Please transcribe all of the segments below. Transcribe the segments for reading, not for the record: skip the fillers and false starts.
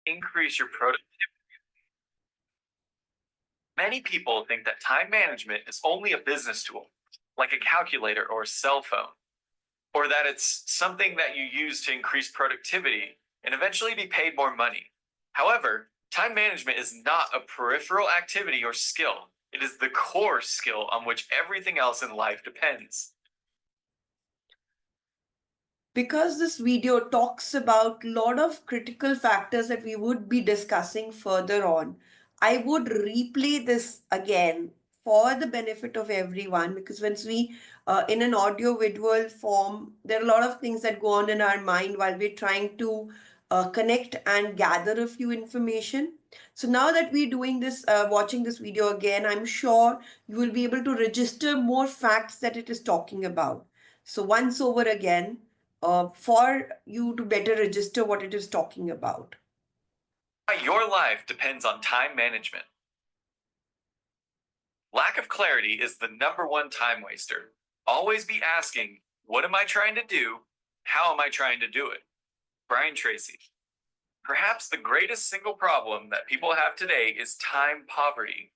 increase your productivity. Many people think that time management is only a business tool, like a calculator or a cell phone, or that it's something that you use to increase productivity and eventually be paid more money. However, time management is not a peripheral activity or skill. It is the core skill on which everything else in life depends. Because this video talks about a lot of critical factors that we would be discussing further on, I would replay this again for the benefit of everyone, because once we in an audio visual form, there are a lot of things that go on in our mind while we're trying to connect and gather a few information. So now that we're doing this, watching this video again, I'm sure you will be able to register more facts that it is talking about. So once over again, for you to better register what it is talking about. Your life depends on time management. Lack of clarity is the number one time waster. Always be asking, what am I trying to do? How am I trying to do it? Brian Tracy. Perhaps the greatest single problem that people have today is time poverty.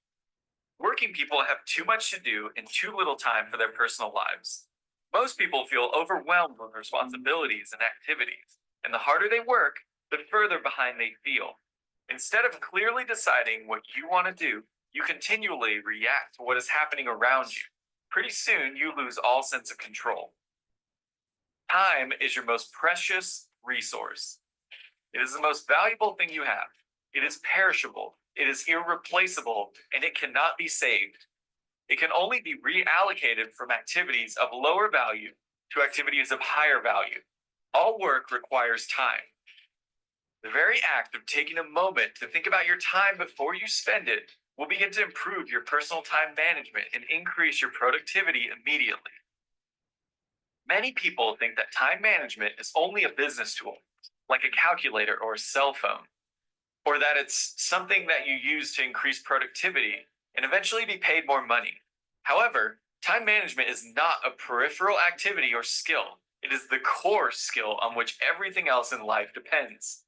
Working people have too much to do and too little time for their personal lives. Most people feel overwhelmed with responsibilities and activities, and the harder they work, the further behind they feel. Instead of clearly deciding what you want to do, you continually react to what is happening around you. Pretty soon, you lose all sense of control. Time is your most precious resource. It is the most valuable thing you have. It is perishable, it is irreplaceable, and it cannot be saved. It can only be reallocated from activities of lower value to activities of higher value. All work requires time. The very act of taking a moment to think about your time before you spend it will begin to improve your personal time management and increase your productivity immediately. Many people think that time management is only a business tool, like a calculator or a cell phone, or that it's something that you use to increase productivity and eventually be paid more money. However, time management is not a peripheral activity or skill. It is the core skill on which everything else in life depends.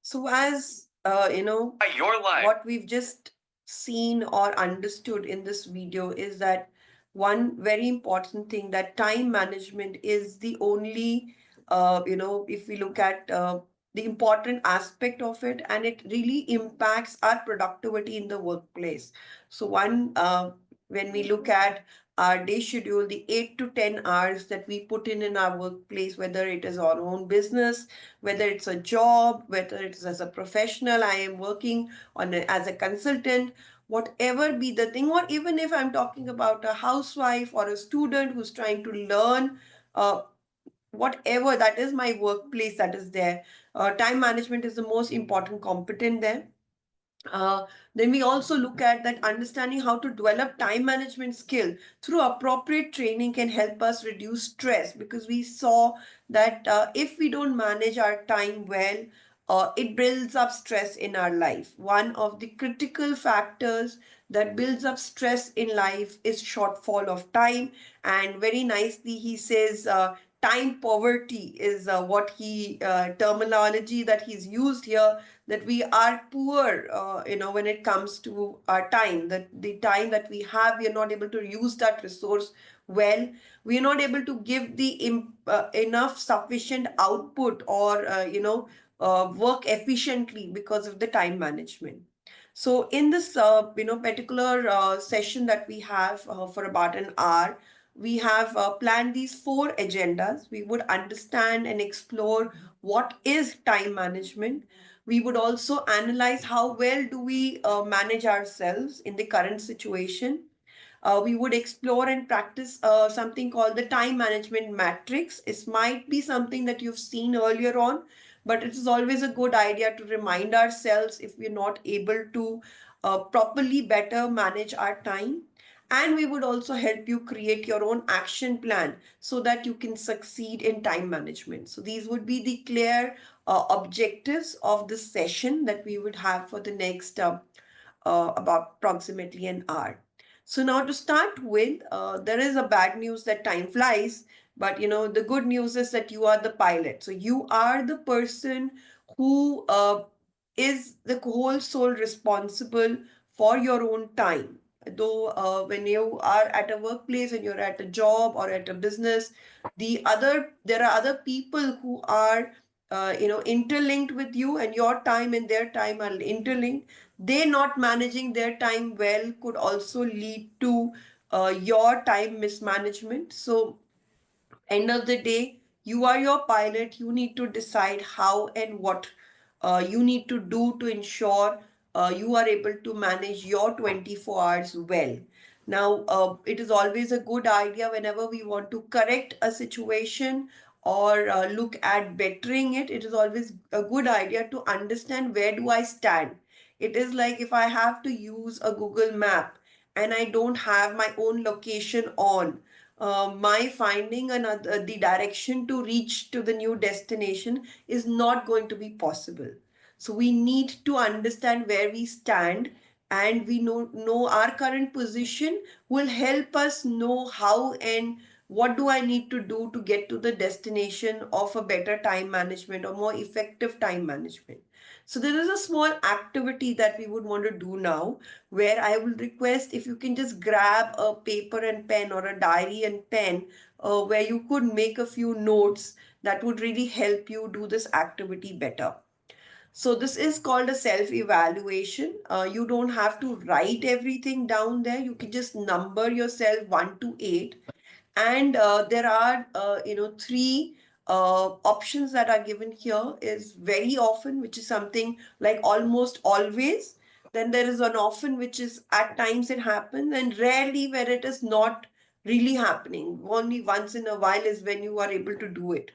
So, as Your life. what we've just seen or understood in this video is that one very important thing, that time management is the only, if we look at the important aspect of it, and it really impacts our productivity in the workplace. So, when we look at our day schedule, the 8 to 10 hours that we put in our workplace, whether it is our own business, whether it's a job, whether it's as a professional, I am working as a consultant, whatever be the thing, or even if I'm talking about a housewife or a student who's trying to learn, uh, whatever that is, my workplace that is there, time management is the most important component there. uh, then we also look at that understanding how to develop time management skill through appropriate training can help us reduce stress, because we saw that if we don't manage our time well, it builds up stress in our life. One of the critical factors that builds up stress in life is shortfall of time. And very nicely he says, time poverty is what he terminology that he's used here, that we are poor, when it comes to our time, that the time that we have, we are not able to use that resource well. We are not able to give the enough sufficient output, or work efficiently because of the time management. So in this particular session that we have for about an hour, we have planned these four agendas. We would understand and explore what is time management. We would also analyze how well do we manage ourselves in the current situation. We would explore and practice something called the time management matrix. It might be something that you've seen earlier on, but it is always a good idea to remind ourselves if we're not able to properly better manage our time. And we would also help you create your own action plan so that you can succeed in time management. So these would be the clear objectives of this session that we would have for the next about approximately an hour. So now to start with, there is a bad news that time flies, but the good news is that you are the pilot. So you are the person who is the whole sole responsible for your own time. Though when you are at a workplace and you're at a job or at a business, there are other people who are interlinked with you, and your time and their time are interlinked. They not managing their time well could also lead to your time mismanagement. So end of the day, you are your pilot. You need to decide how and what you need to do to ensure you are able to manage your 24 hours well. Now, it is always a good idea whenever we want to correct a situation or look at bettering it. It is always a good idea to understand where do I stand. It is like if I have to use a Google map and I don't have my own location on, my finding another the direction to reach to the new destination is not going to be possible. So we need to understand where we stand, and we know our current position will help us know how and what do I need to do to get to the destination of a better time management or more effective time management. So there is a small activity that we would want to do now, where I will request if you can just grab a paper and pen or a diary and pen, where you could make a few notes that would really help you do this activity better. So this is called a self-evaluation. You don't have to write everything down there. You can just number yourself 1 to 8, and there are three options that are given here. Is very often, which is something like almost always. Then there is an often, which is at times it happens, and rarely where it is not really happening. Only once in a while is when you are able to do it.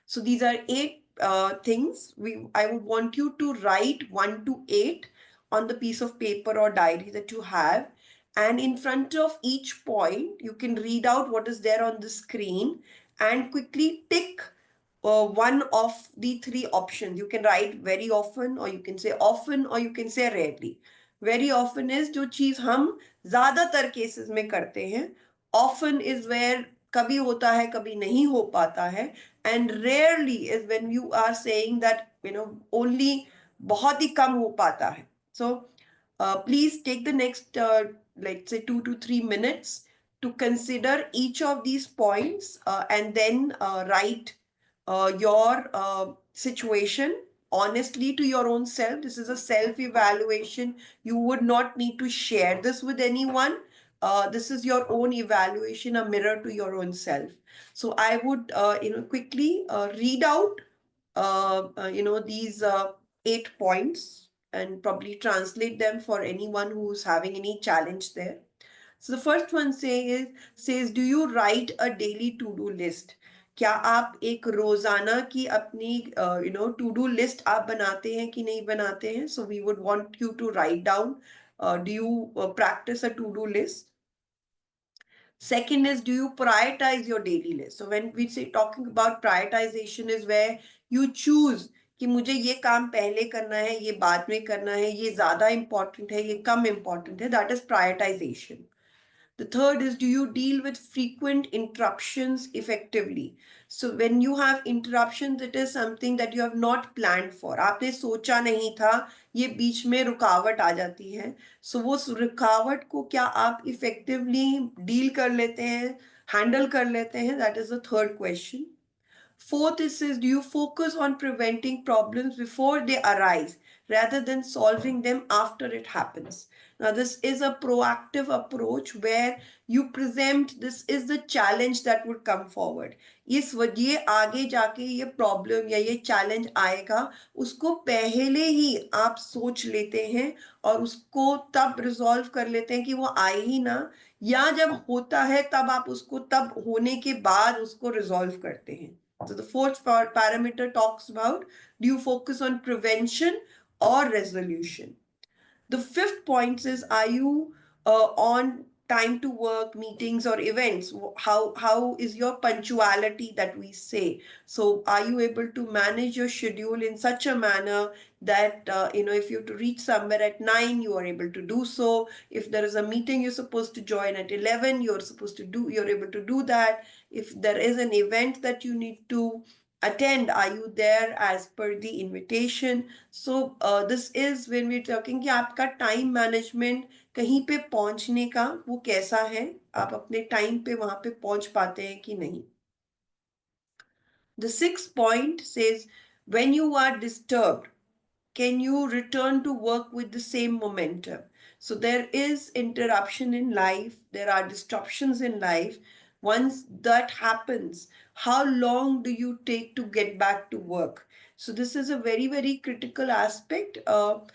So these are 8 things. I would want you to write 1 to 8 on the piece of paper or diary that you have. And in front of each point, you can read out what is there on the screen and quickly tick one of the three options. You can write very often, or you can say often, or you can say rarely. Very often is जो चीज हम ज्यादातर cases में करते हैं. Often is where कभी होता है कभी नहीं हो पाता है, and rarely is when you are saying that only बहुत ही कम हो पाता है. So please take the next let's say 2 to 3 minutes to consider each of these points, and then write your situation honestly to your own self. This is a self evaluation. You would not need to share this with anyone. This is your own evaluation, a mirror to your own self. So I would quickly read out these 8 points and probably translate them for anyone who's having any challenge there. So the first one says, do you write a daily to-do list? क्या आप एक रोजाना की अपनी to do list आप बनाते हैं कि नहीं बनाते हैं? So we would want you to write down. Do you practice a to-do list? Second is, do you prioritize your daily list? So when we say talking about prioritization is where you choose कि मुझे ये काम पहले करना है, ये बाद में करना है, ये ज्यादा important है, ये कम important है. That is prioritization. The third is, do you deal with frequent interruptions effectively? So when you have interruptions, it is something that you have not planned for. आपने सोचा नहीं था, ये बीच में रुकावट आ जाती है. So वो रुकावट को क्या आप effectively deal कर लेते हैं, handle कर लेते हैं? That is the third question. Fourth, it says, do you focus on preventing problems before they arise rather than solving them after it happens? Now, this is a proactive approach where you present this is the challenge that would come forward. इस ये आगे जाके ये problem या ये challenge आएगा, उसको पहले ही आप सोच लेते हैं और उसको तब रिजॉल्व कर लेते हैं कि वो आए ही ना, या जब होता है तब आप उसको तब होने के बाद उसको रिजॉल्व करते हैं. So the fourth parameter talks about, do you focus on prevention or resolution? The fifth point is, are you on time to work, meetings or events? How is your punctuality that we say? So are you able to manage your schedule in such a manner that if you have to reach somewhere at 9, you are able to do so. If there is a meeting you're supposed to join at 11, you're able to do that. If there is an event that you need to attend? Are you there as per the invitation? So this is when we're talking कि आपका time management कहीं पे पहुंचने का वो कैसा है, आप अपने टाइम पे वहां पे पहुंच पाते हैं कि नहीं. The sixth point says, when you are disturbed, can you return to work with the same momentum? So there is interruption in life, there are disruptions in life. Once that happens, how long do you take to get back to work? So this is a very, very critical aspect of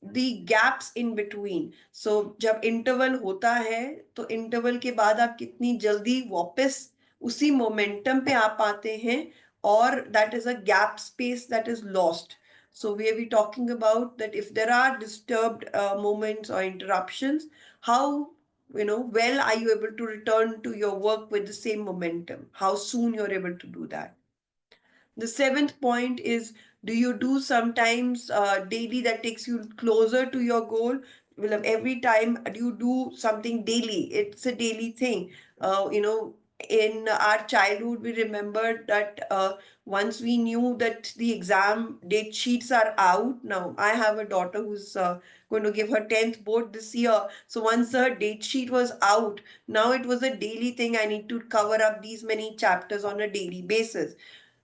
the gaps in between. So जब interval होता है तो interval के बाद आप कितनी जल्दी वापस उसी momentum पे आ पाते हैं, or that is a gap space that is lost. So we are talking about that if there are disturbed moments or interruptions, how well are you able to return to your work with the same momentum? How soon you're able to do that? The seventh point is, do you do sometimes daily that takes you closer to your goal? Well, every time you do something daily, it's a daily thing. In our childhood, we remembered that once we knew that the exam date sheets are out. Now, I have a daughter who's going to give her 10th board this year. So once her date sheet was out, now it was a daily thing. I need to cover up these many chapters on a daily basis.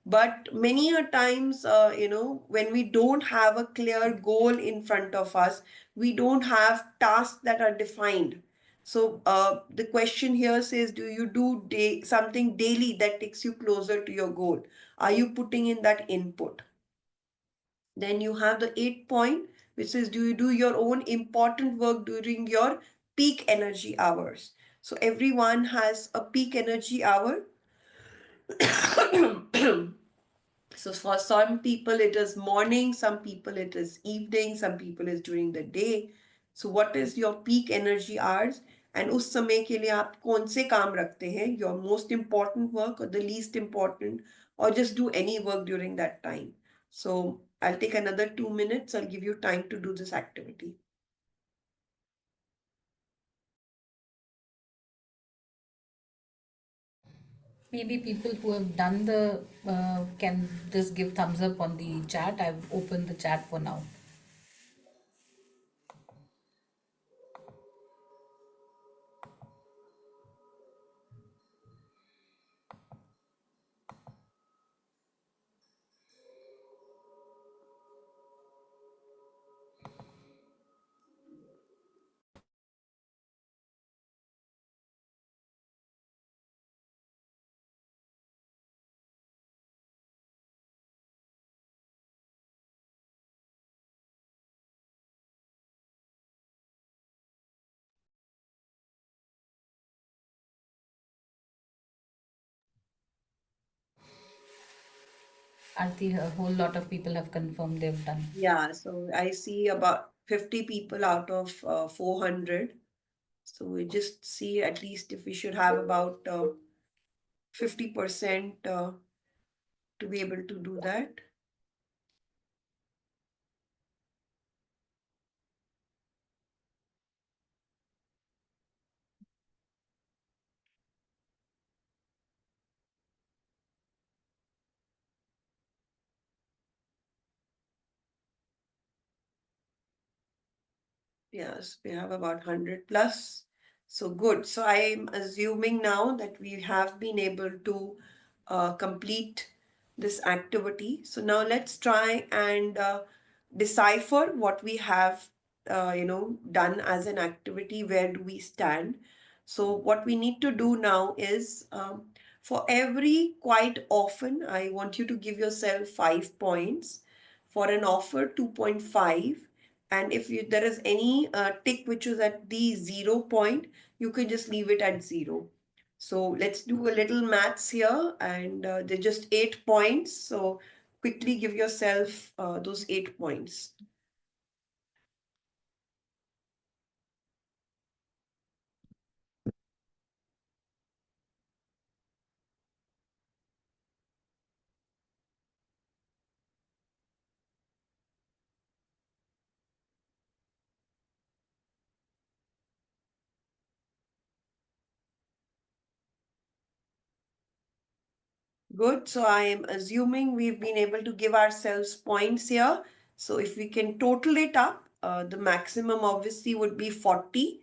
But many a times, when we don't have a clear goal in front of us, we don't have tasks that are defined. So the question here says, do you do something daily that takes you closer to your goal? Are you putting in that input? Then you have the 8th point, which says, do you do your own important work during your peak energy hours? So everyone has a peak energy hour. So for some people it is morning, some people it is evening, some people is during the day. So what is your peak energy hours? And उस समय के लिए आप कौन से काम रखते हैं? Your most important work or the least important, or just do any work during that time. So I'll take another 2 minutes. I'll give you time to do this activity. Maybe people who have done the can just give thumbs up on the chat. I've opened the chat for now. Aarti, a whole lot of people have confirmed they've done. Yeah, so I see about 50 people out of 400. So we just see at least if we should have about 50% to be able to do that. Yes, we have about 100 plus. So good. So I'm assuming now that we have been able to complete this activity. So now let's try and decipher what we have, done as an activity. Where do we stand? So what we need to do now is, for every quite often, I want you to give yourself 5 points. For an offer, 2.5. And if there is any tick which is at the 0 point, you can just leave it at 0. So let's do a little maths here, and they're just 8 points. So quickly give yourself those 8 points. Good. So I am assuming we've been able to give ourselves points here. So if we can total it up, the maximum obviously would be 40.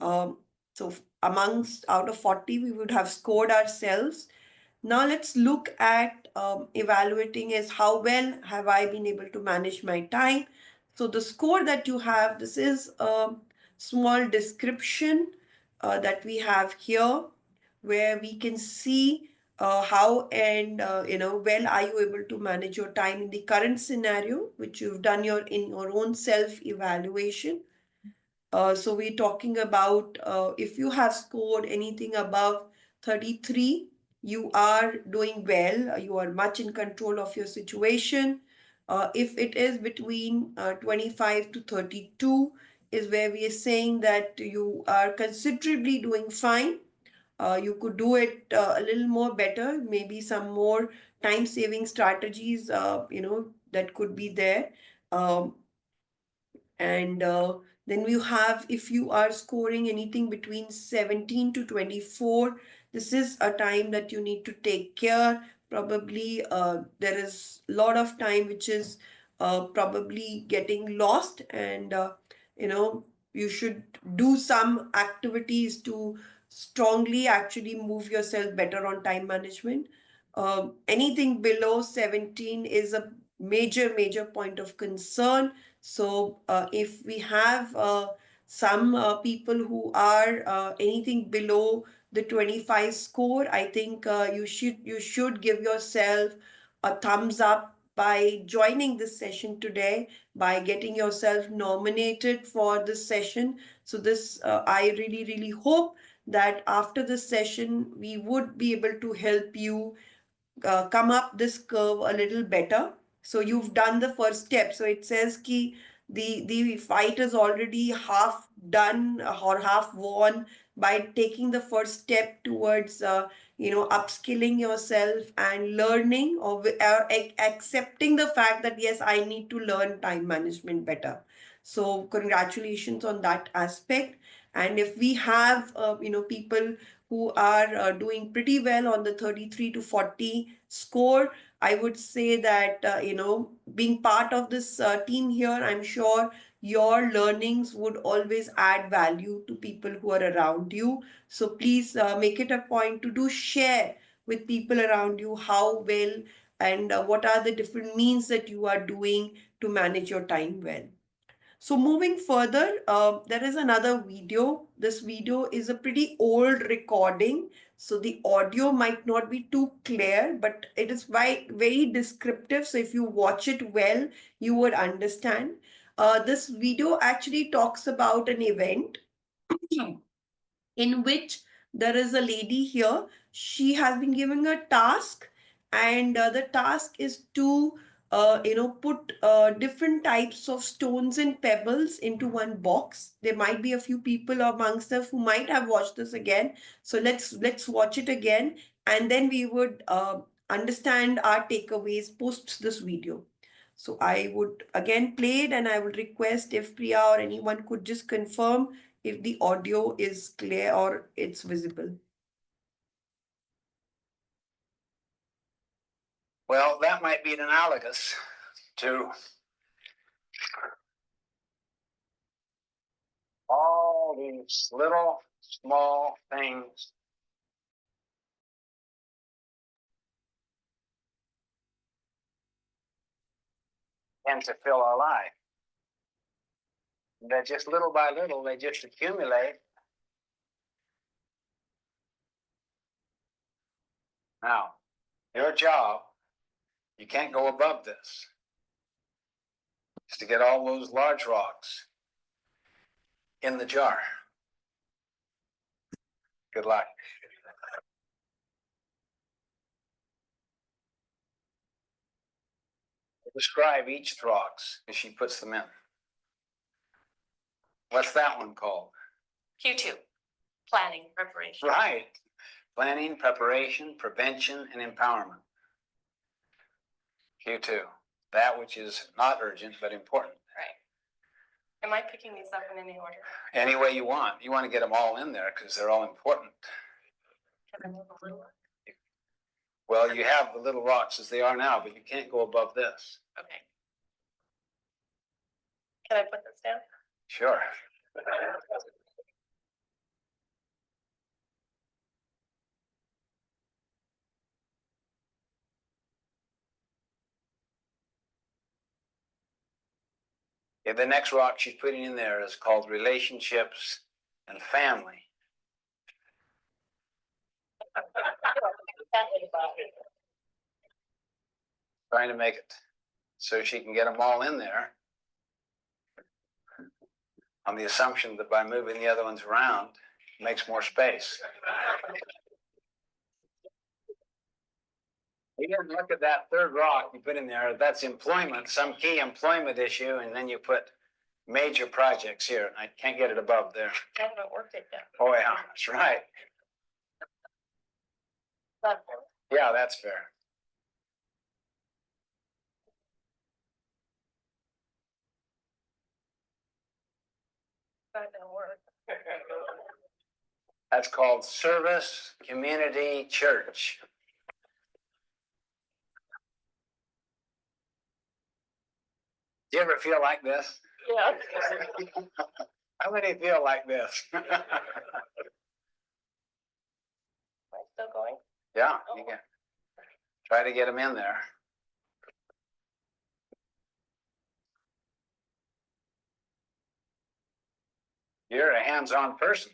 So amongst out of 40, we would have scored ourselves. Now let's look at evaluating is how well have I been able to manage my time. So the score that you have, this is a small description that we have here where we can see how and well are you able to manage your time in the current scenario which you've done in your own self evaluation. So we're talking about if you have scored anything above 33, you are doing well, you are much in control of your situation. If it is between 25 to 32, is where we are saying that you are considerably doing fine. You could do it a little more better, maybe some more time saving strategies, that could be there. Um, and then you have, if you are scoring anything between 17 to 24, this is a time that you need to take care. Probably there is a lot of time which is probably getting lost, and you know, you should do some activities to strongly actually move yourself better on time management. Anything below 17 is a major point of concern. So if we have some people who are anything below the 25 score, I think you should give yourself a thumbs up by joining this session today, by getting yourself nominated for this session. So this I really hope that after this session we would be able to help you come up this curve a little better. So you've done the first step. So it says ki the fight is already half done or half won by taking the first step towards upskilling yourself and learning or accepting the fact that yes, I need to learn time management better. So congratulations on that aspect. And if we have people who are doing pretty well on the 33 to 40 score, I would say that being part of this team here, I'm sure your learnings would always add value to people who are around you. So please make it a point to do share with people around you how well and what are the different means that you are doing to manage your time well. So moving further, there is another video. This video is a pretty old recording, so the audio might not be too clear, but it is very descriptive. So if you watch it well, you would understand. This video actually talks about an event in which there is a lady here. She has been given a task, and the task is to put different types of stones and pebbles into one box. There might be a few people amongst us who might have watched this again. So let's watch it again, and then we would understand our takeaways post this video. So I would again play it, and I would request if Priya or anyone could just confirm if the audio is clear or it's visible. Well, that might be analogous to all these little small things tend to fill our life. That just little by little, they just accumulate. Now, your job, you can't go above this, is to get all those large rocks in the jar. Good luck. Describe each rocks as she puts them in. What's that one called? Q2, planning, preparation. Right. Planning, preparation, prevention, and empowerment. Q2. That which is not urgent but important. Right. Am I picking these up in any order? Any way you want. You want to get them all in there because they're all important. Can I move a little? Well, you have the little rocks as they are now, but you can't go above this. Okay. Can I put this down? Sure. Yeah, the next rock she's putting in there is called relationships and family. Trying to make it so she can get them all in there on the assumption that by moving the other ones around, it makes more space. You didn't look at that third rock you put in there. That's employment, some key employment issue, and then you put major projects here. I can't get it above there. I haven't worked it yet. Oh, yeah, that's right. Not Yeah, that's fair. gonna work. That's called Service Community Church. Do you ever feel like this? Yeah. How many feel like this? Am I still going? Yeah, you can try to get them in there. You're a hands-on person.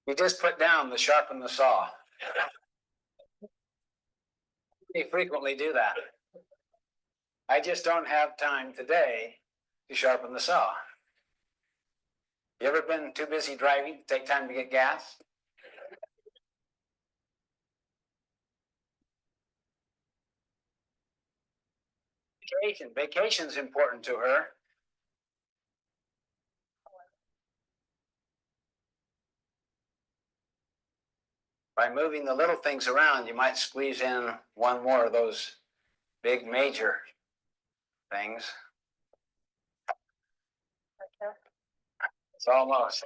You just put down the sharpen the saw. They frequently do that. I just don't have time today to sharpen the saw. You ever been too busy driving to take time to get gas? Vacation's important to her. By moving the little things around, you might squeeze in one more of those big major things. It's almost.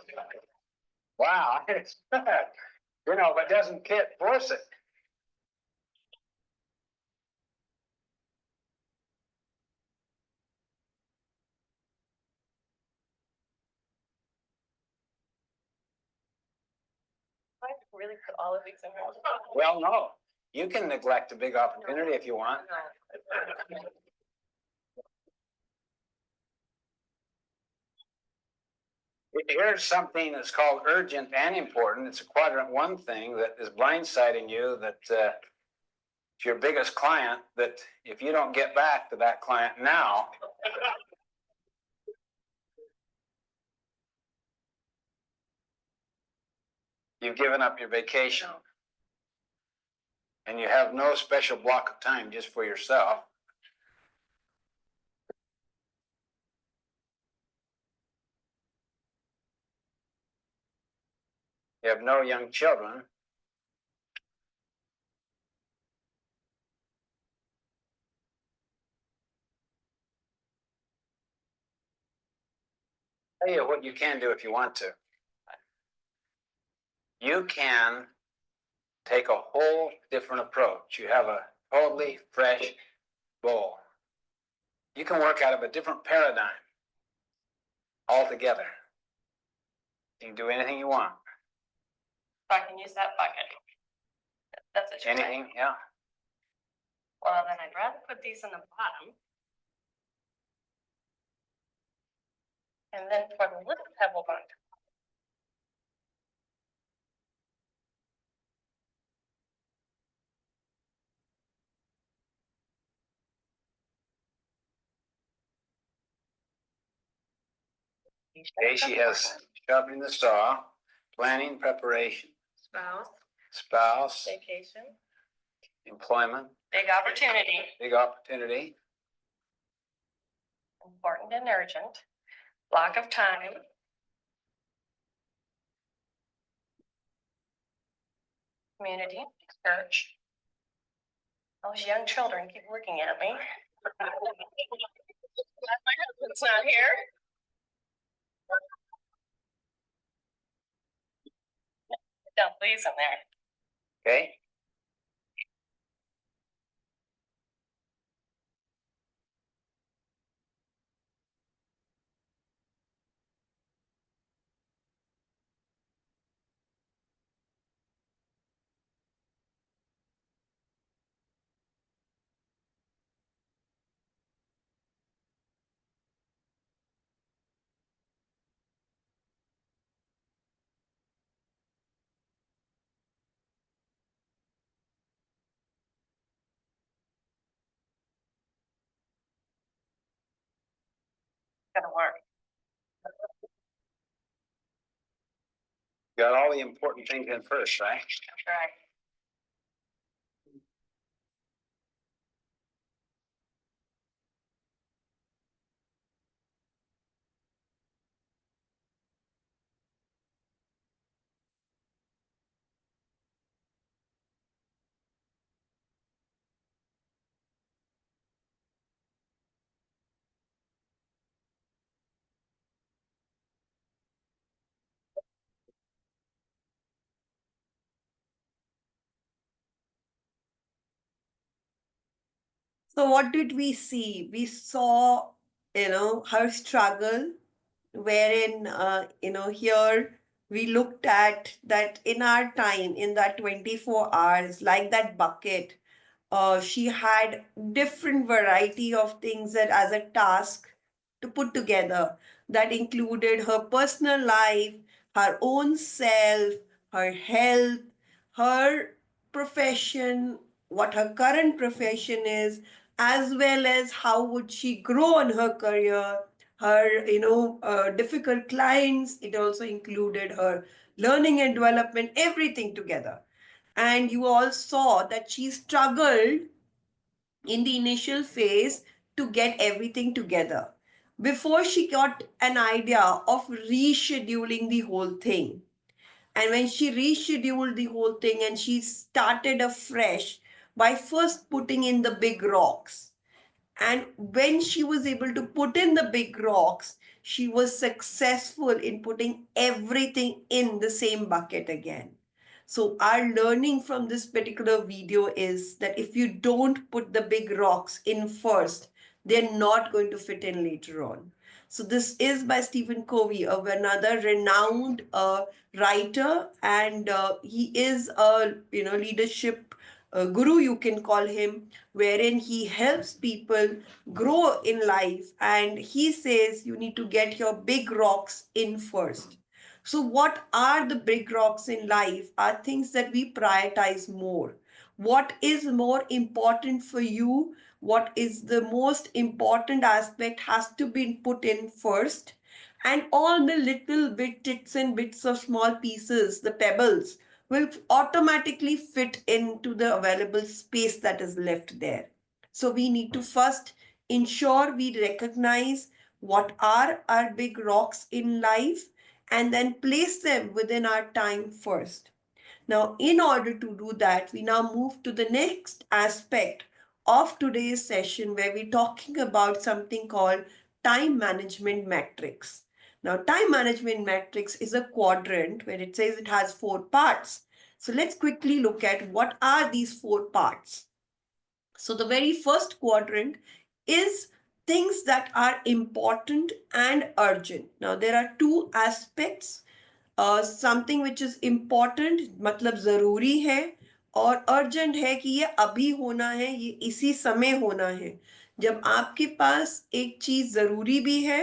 Wow. You know, if it doesn't fit, force it. I really put all of these in here. Well, no, you can neglect a big opportunity if you want. Here's something that's called urgent and important. It's a quadrant one thing that is blindsiding you, that it's your biggest client, that if you don't get back to that client now, you've given up your vacation. And you have no special block of time just for yourself. You have no young children. Tell you what you can do if you want to. You can take a whole different approach. You have a totally fresh bowl. You can work out of a different paradigm altogether. You can do anything you want. So I can use that bucket. That's what you're saying. Anything, yeah. Well, then I'd rather put these in the bottom. And then for the little pebble bun. Okay, she has sharpening the saw, planning, preparation, spouse, Vacation, employment, big opportunity, big opportunity, important and urgent, block of time. community, church. Those young children keep looking at me. Glad my husband's not here. Don't please him there. Okay? Gonna work. Got all the important things in first, right? That's right. So what did we see? We saw, her struggle, wherein, here we looked at that in our time, in that 24 hours, like that bucket, she had different variety of things that as a task to put together that included her personal life, her own self, her health, her profession, what her current profession is, as well as how would she grow in her career, her difficult clients. It also included her learning and development, everything together. And you all saw that she struggled in the initial phase to get everything together before she got an idea of rescheduling the whole thing. And when she rescheduled the whole thing and she started afresh by first putting in the big rocks, and when she was able to put in the big rocks, she was successful in putting everything in the same bucket again. So, our learning from this particular video is that if you don't put the big rocks in first, they're not going to fit in later on. So, this is by Stephen Covey, another renowned writer, and he is a leadership guru, you can call him, wherein he helps people grow in life. And he says you need to get your big rocks in first. So, what are the big rocks in life? Are things that we prioritize more. What is more important for you? What is the most important aspect has to be put in first. And all the little bits and bits of small pieces, the pebbles, will automatically fit into the available space that is left there. So we need to first ensure we recognize what are our big rocks in life and then place them within our time first. Now, in order to do that, we now move to the next aspect of today's session where we're talking about something called time management matrix. Now, time management matrix is a quadrant where it says it has 4 parts. So let's quickly look at what are these 4 parts. So the very first quadrant is things that are important and urgent. Now, there are 2 aspects. Something which is important मतलब जरूरी है, और urgent है कि ये अभी होना है, ये इसी समय होना है. जब आपके पास एक चीज जरूरी भी है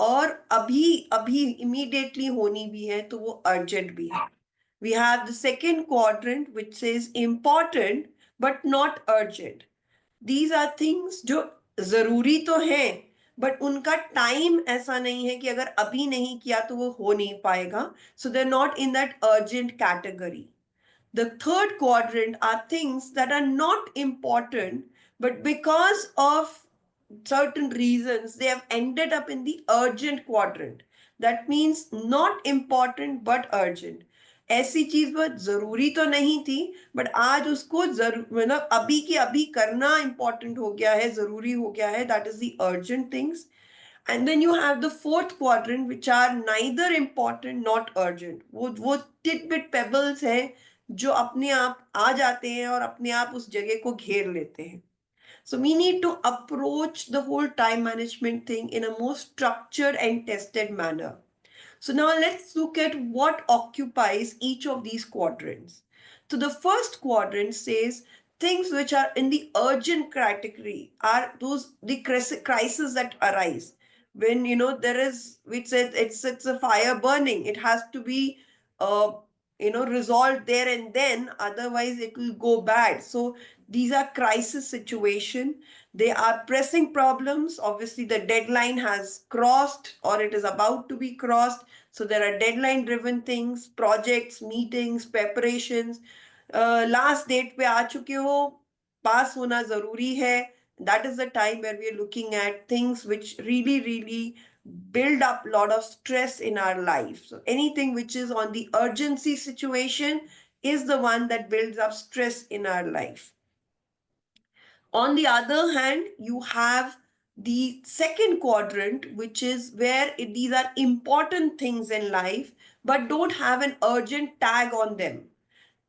और अभी अभी इमीडिएटली होनी भी है तो वो अर्जेंट भी है. We have the second quadrant which says important but not urgent. These are things जो जरूरी तो हैं बट उनका टाइम ऐसा नहीं है कि अगर अभी नहीं किया तो वो हो नहीं पाएगा. So they're not in that urgent category. The third quadrant are things that are not important, but because of certain reasons, they have ended up in the urgent quadrant. That means not important but urgent. ऐसी चीज बहुत जरूरी तो नहीं थी, but आज उसको मतलब अभी के अभी करना इंपॉर्टेंट हो गया है, जरूरी हो गया है. That is the urgent things. And then you have the fourth quadrant, which are neither important not urgent. वो टिटबिट पेबल्स हैं जो अपने आप आ जाते हैं और अपने आप उस जगह को घेर लेते हैं. So we need to approach the whole time management thing in a more structured and tested manner. So now let's look at what occupies each of these quadrants. So the first quadrant says things which are in the urgent category are those the crises that arise when there is, which said it's a fire burning. It has to be uh, resolved there and then, otherwise it will go bad. So these are crisis situation. They are pressing problems. Obviously the deadline has crossed or it is about to be crossed, so there are deadline driven things, projects, meetings, preparations. Last date पे आ चुके हो, पास होना जरूरी है. That is the time where we are looking at things which really build up a lot of stress in our life. So anything which is on the urgency situation is the one that builds up stress in our life. On the other hand, you have the second quadrant, which is where these are important things in life, but don't have an urgent tag on them.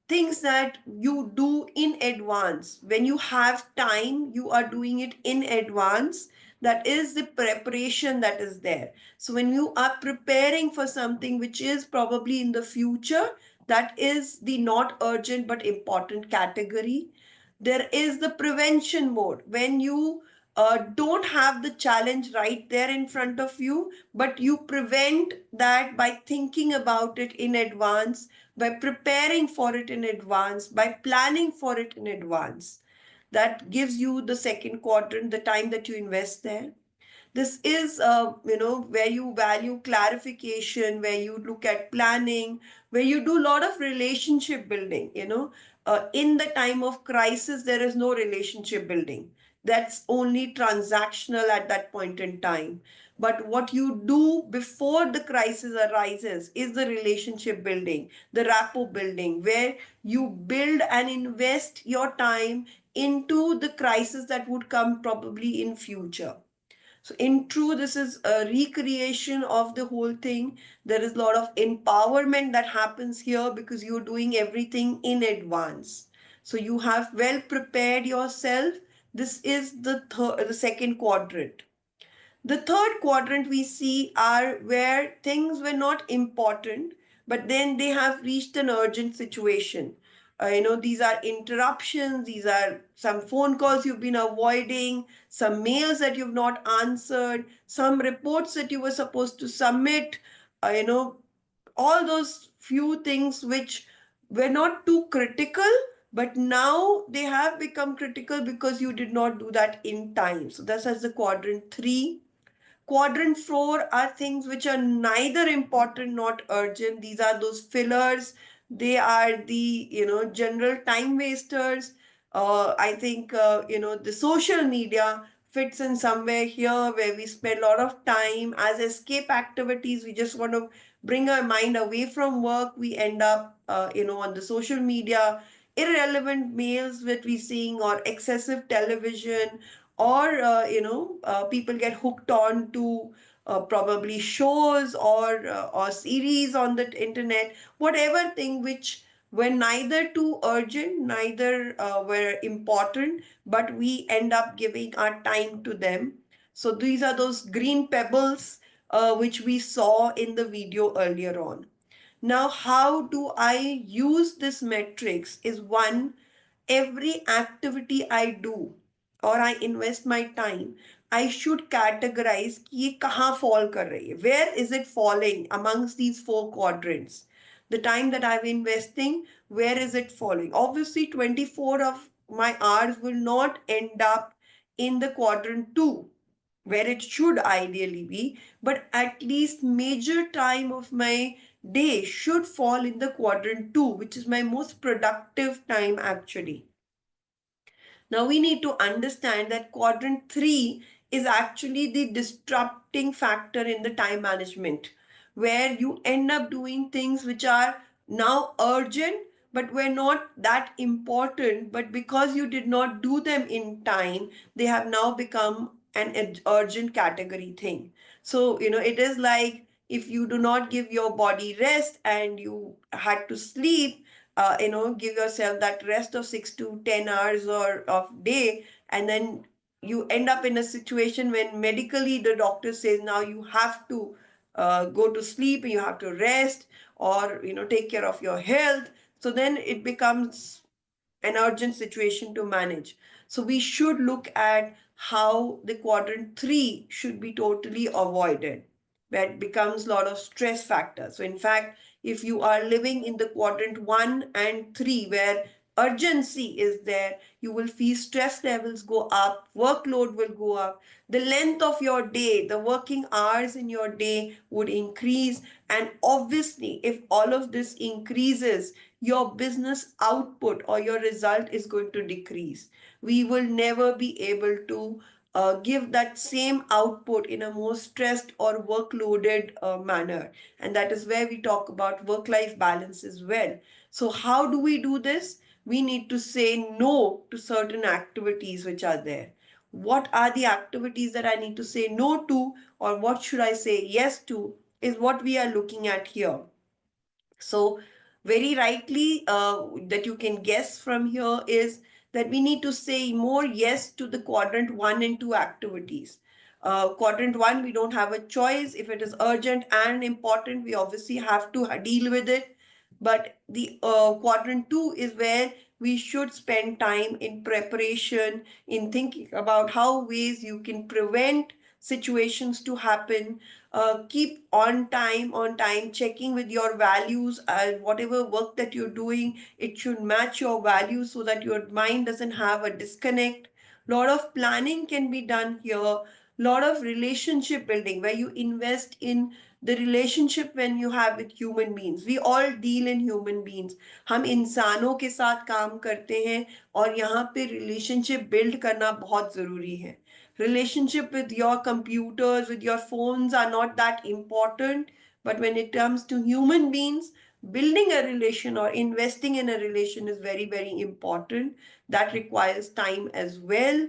Things that you do in advance. When you have time, you are doing it in advance. That is the preparation that is there. So when you are preparing for something which is probably in the future, that is the not urgent but important category. There is the prevention mode when you don't have the challenge right there in front of you, but you prevent that by thinking about it in advance, by preparing for it in advance, by planning for it in advance. That gives you the second quadrant, the time that you invest there. This is where you value clarification, where you look at planning, where you do a lot of relationship building. In the time of crisis there is no relationship building, that's only transactional at that point in time. But what you do before the crisis arises is the relationship building, the rapport building, where you build and invest your time into the crisis that would come probably in future. So in true, this is a recreation of the whole thing. There is a lot of empowerment that happens here because you're doing everything in advance. So you have well prepared yourself. This is the second quadrant. The third quadrant we see are where things were not important, but then they have reached an urgent situation. These are interruptions, these are some phone calls you've been avoiding, some mails that you've not answered, some reports that you were supposed to submit, all those few things which were not too critical, but now they have become critical because you did not do that in time. So that's as the quadrant 3. Quadrant 4 are things which are neither important nor urgent. These are those fillers. They are the, general time wasters. I think, the social media fits in somewhere here where we spend a lot of time as escape activities. We just want to bring our mind away from work. We end up, on the social media, irrelevant mails that we're seeing or excessive television, or people get hooked on to probably shows or series on the internet, whatever thing which were neither too urgent, neither were important, but we end up giving our time to them. So these are those green pebbles which we saw in the video earlier on. Now, how do I use this matrix is one, every activity I do or I invest my time, I should categorize कि ये कहाँ fall कर रही है. Where is it falling amongst these 4 quadrants? The time that I'm investing, where is it falling? Obviously, 24 of my hours will not end up in the quadrant 2, where it should ideally be, but at least major time of my day should fall in the quadrant 2, which is my most productive time actually. Now we need to understand that quadrant 3 is actually the disrupting factor in the time management, where you end up doing things which are now urgent, but were not that important, but because you did not do them in time, they have now become an urgent category thing. So, it is like if you do not give your body rest and you had to sleep, give yourself that rest of 6 to 10 hours or of day, and then you end up in a situation when medically the doctor says now you have to go to sleep and you have to rest, or take care of your health. So then it becomes an urgent situation to manage. So we should look at how the quadrant 3 should be totally avoided, where it becomes a lot of stress factor. So in fact, if you are living in the quadrant 1 and 3 where urgency is there, you will feel stress levels go up, workload will go up, the length of your day, the working hours in your day would increase. And obviously, if all of this increases, your business output or your result is going to decrease. We will never be able to give that same output in a more stressed or workloaded manner. And that is where we talk about work life balance as well. So, how do we do this? We need to say no to certain activities which are there. What are the activities that I need to say no to, or what should I say yes to, is what we are looking at here. So, very rightly, that you can guess from here is that we need to say more yes to the quadrant 1 and 2 activities. Quadrant 1, we don't have a choice. If it is urgent and important, we obviously have to deal with it. But the quadrant 2 is where we should spend time in preparation, in thinking about how ways you can prevent situations to happen. Keep on time, checking with your values, and whatever work that you're doing, it should match your values so that your mind doesn't have a disconnect. Lot of planning can be done here. Lot of relationship building where you invest in the relationship when you have with human beings. We all deal in human beings. हम इंसानों के साथ काम करते हैं, और यहाँ पे relationship build करना बहुत ज़रूरी है. Relationship with your computers, with your phones are not that important, but when it comes to human beings, building a relation or investing in a relation is very, very important. That requires time as well.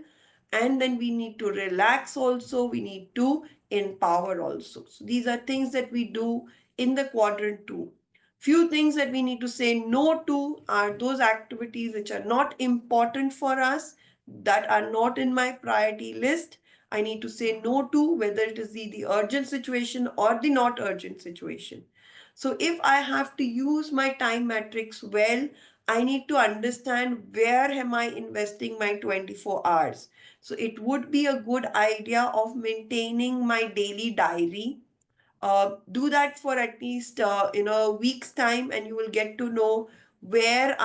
And then we need to relax also, we need to empower also. So these are things that we do in the quadrant 2. Few things that we need to say no to are those activities which are not important for us, that are not in my priority list. I need to say no to, whether it is the urgent situation or the not urgent situation. So if I have to use my time matrix well, I need to understand where am I investing my 24 hours. So it would be a good idea of maintaining my daily diary. Do that for at least a week's time, and you will get to know where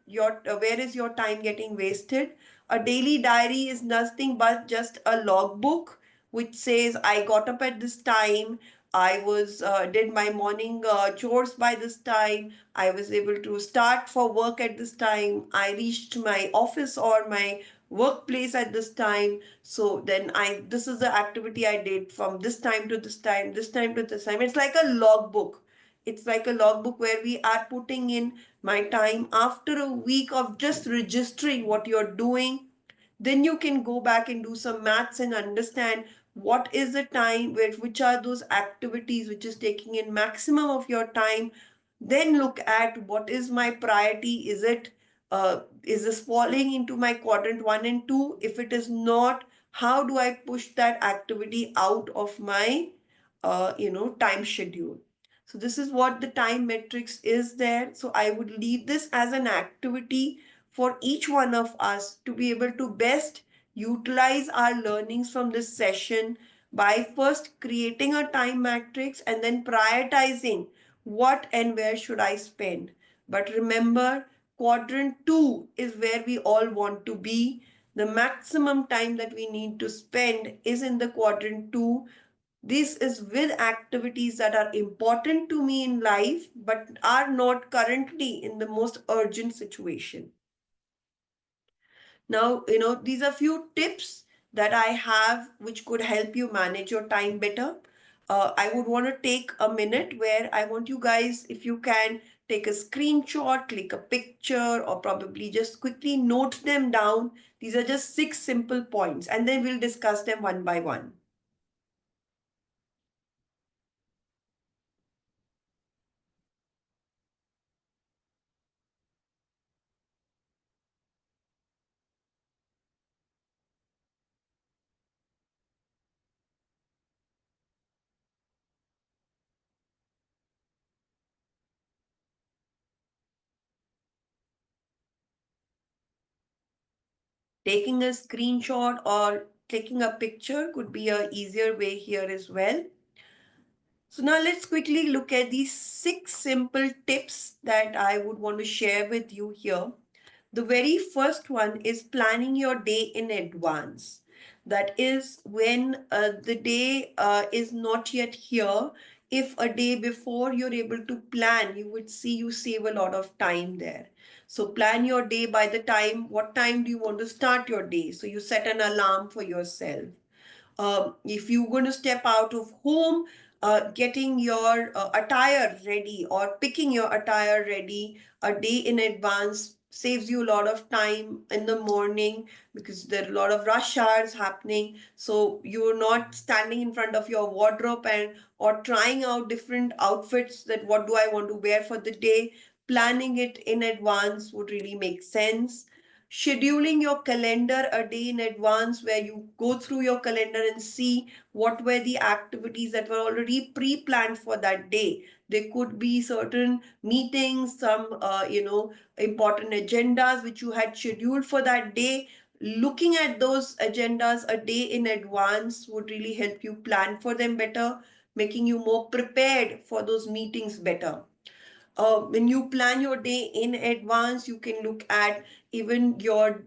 is your time getting wasted. A daily diary is nothing but just a logbook which says I got up at this time, I was did my morning chores by this time, I was able to start for work at this time, I reached my office or my workplace at this time. So then this is the activity I did from this time to this time, this time to this time. It's like a logbook. It's like a logbook where we are putting in my time after a week of just registering what you're doing. Then you can go back and do some maths and understand what is the time, which are those activities which is taking in maximum of your time. Then look at what is my priority. Is this falling into my quadrant 1 and 2? If it is not, how do I push that activity out of my time schedule? So this is what the time matrix is there. So I would leave this as an activity for each one of us to be able to best utilize our learnings from this session by first creating a time matrix and then prioritizing what and where should I spend. But remember, quadrant 2 is where we all want to be. The maximum time that we need to spend is in the quadrant 2. This is with activities that are important to me in life but are not currently in the most urgent situation. Now, these are few tips that I have which could help you manage your time better. I would want to take a minute where I want you guys, if you can, take a screenshot, click a picture, or probably just quickly note them down. These are just 6 simple points, and then we'll discuss them one by one. Taking a screenshot or clicking a picture could be a easier way here as well. So now let's quickly look at these 6 simple tips that I would want to share with you here. The very first one is planning your day in advance. That is when the day is not yet here. If a day before you're able to plan, you would see you save a lot of time there. So plan your day by the time, what time do you want to start your day? So you set an alarm for yourself. If you're going to step out of home, getting your attire ready or picking your attire ready a day in advance saves you a lot of time in the morning because there are a lot of rush hours happening. So you're not standing in front of your wardrobe and or trying out different outfits that what do I want to wear for the day. Planning it in advance would really make sense. Scheduling your calendar a day in advance where you go through your calendar and see what were the activities that were already pre-planned for that day. There could be certain meetings, some important agendas which you had scheduled for that day. Looking at those agendas a day in advance would really help you plan for them better, making you more prepared for those meetings better. When you plan your day in advance, you can look at even your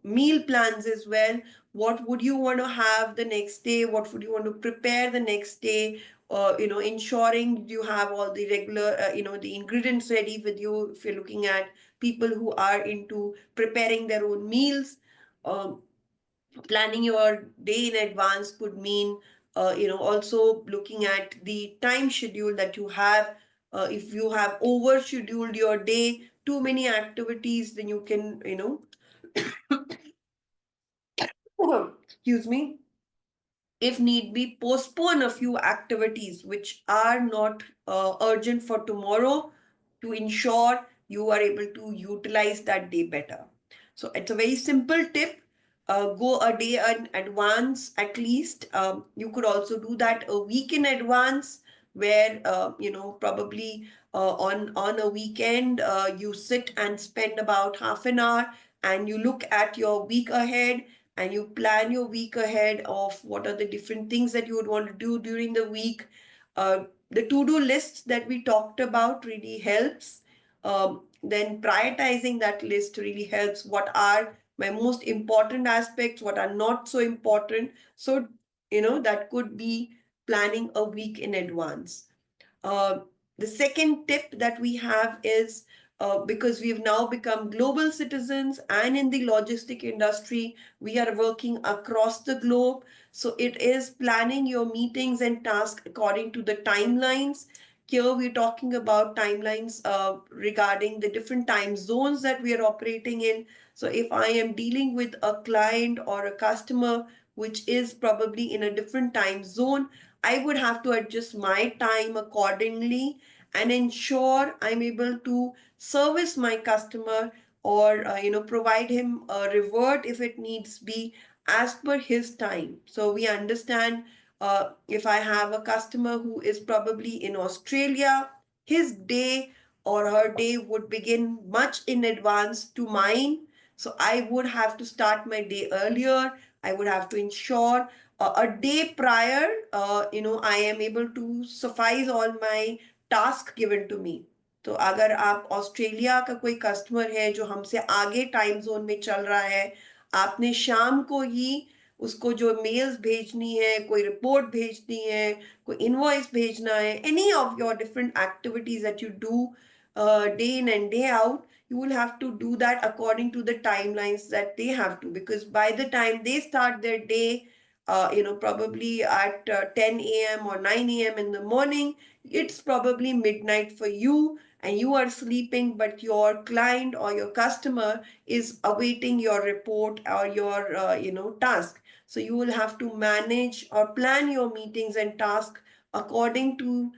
meal plans as well. What would you want to have the next day? What would you want to prepare the next day? Ensuring you have all the regular the ingredients ready with you. If you're looking at people who are into preparing their own meals, um, planning your day in advance could mean also looking at the time schedule that you have. If you have over scheduled your day, too many activities, then you can excuse me, if need be, postpone a few activities which are not urgent for tomorrow to ensure you are able to utilize that day better. So it's a very simple tip. Go a day in advance at least. You could also do that a week in advance, where probably on a weekend you sit and spend about half an hour and you look at your week ahead and you plan your week ahead of what are the different things that you would want to do during the week. The to-do list that we talked about really helps. Then prioritizing that list really helps. What are my most important aspects? What are not so important? So, that could be planning a week in advance. Uh, the second tip that we have is because we've now become global citizens and in the logistic industry, we are working across the globe. So it is planning your meetings and tasks according to the timelines. Here we're talking about timelines regarding the different time zones that we are operating in. So if I am dealing with a client or a customer which is probably in a different time zone, I would have to adjust my time accordingly and ensure I'm able to service my customer or provide him a reward if it needs be as per his time. So we understand if I have a customer who is probably in Australia, his day or her day would begin much in advance to mine. So I would have to start my day earlier. I would have to ensure a day prior, I am able to suffice all my task given to me. तो अगर आप Australia का कोई customer है जो हमसे आगे time zone में चल रहा है, आपने शाम को ही उसको जो मेल्स भेजनी है, कोई रिपोर्ट भेजनी है, कोई इनवॉइस भेजना है, any of your different activities that you do day in and day out, you will have to do that according to the timelines that they have to, because by the time they start their day, probably at 10 a.m. or 9 a.m. in the morning, it's probably midnight for you and you are sleeping, but your client or your customer is awaiting your report or your task. So you will have to manage or plan your meetings and tasks according to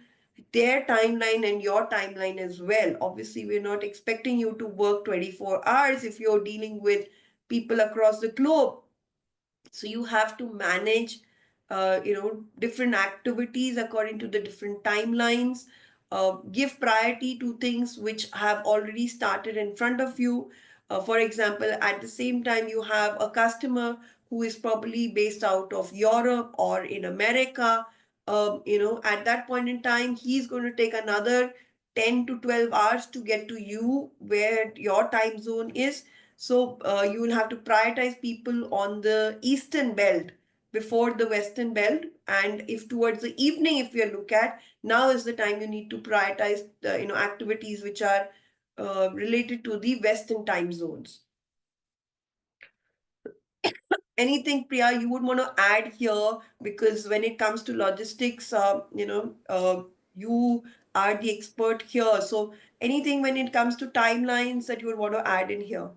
their timeline and your timeline as well. Obviously, we're not expecting you to work 24 hours if you're dealing with people across the globe. So you have to manage different activities according to the different timelines. Give priority to things which have already started in front of you. For example, at the same time, you have a customer who is probably based out of Europe or in America. At that point in time, he's going to take another 10 to 12 hours to get to you where your time zone is. So you will have to prioritize people on the eastern belt before the western belt. And if towards the evening, if you look at, now is the time you need to prioritize the activities which are related to the western time zones. Anything, Priya, you would want to add here? Because when it comes to logistics, you are the expert here. So anything when it comes to timelines that you would want to add in here?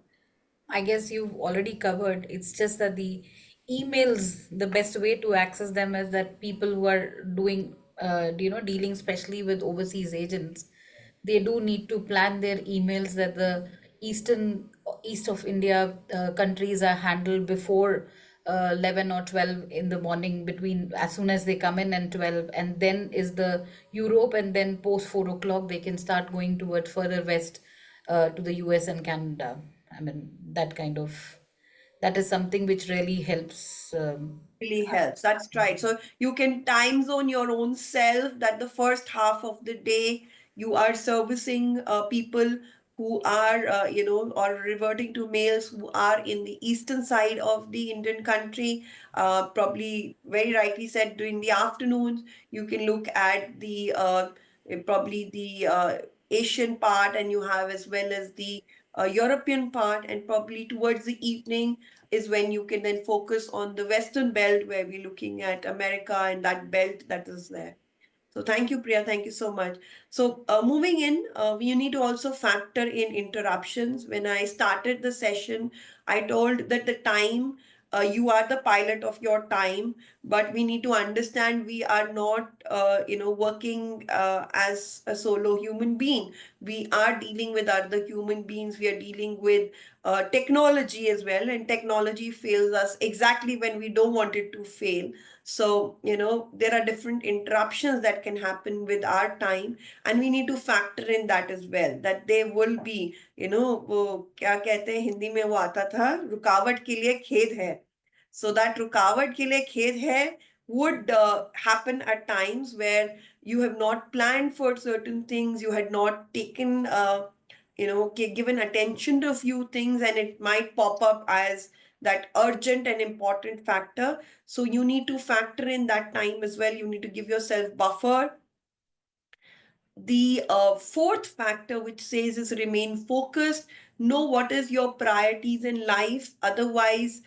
I guess you've already covered. It's just that the emails, the best way to access them is that people who are doing, dealing especially with overseas agents, they do need to plan their emails that the east of India countries are handled before 11 or 12 in the morning, between as soon as they come in and 12, and then is the Europe, and then post 4 o'clock they can start going toward further west to the US and Canada. I mean, that is something which really helps. Really helps. That's right. So you can time zone your own self that the first half of the day you are servicing people who are, or reverting to males who are in the eastern side of the Indian country. Probably very rightly said, during the afternoons, you can look at the probably the Asian part, and you have as well as the European part, and probably towards the evening is when you can then focus on the Western belt where we're looking at America and that belt that is there. So thank you, Priya. Thank you so much. So moving in, you need to also factor in interruptions. When I started the session, I told that the time, you are the pilot of your time, but we need to understand we are not, working as a solo human being. We are dealing with other human beings. We are dealing with technology as well, and technology fails us exactly when we don't want it to fail. So, there are different interruptions that can happen with our time, and we need to factor in that as well, that there will be, वो क्या कहते हैं हिंदी में, वो आता था, रुकावट के लिए खेद है. So that रुकावट के लिए खेद है would happen at times where you have not planned for certain things, you had not taken, given attention to a few things, and it might pop up as that urgent and important factor. So you need to factor in that time as well. You need to give yourself buffer. The fourth factor, which says, is remain focused. Know what is your priorities in life. Otherwise,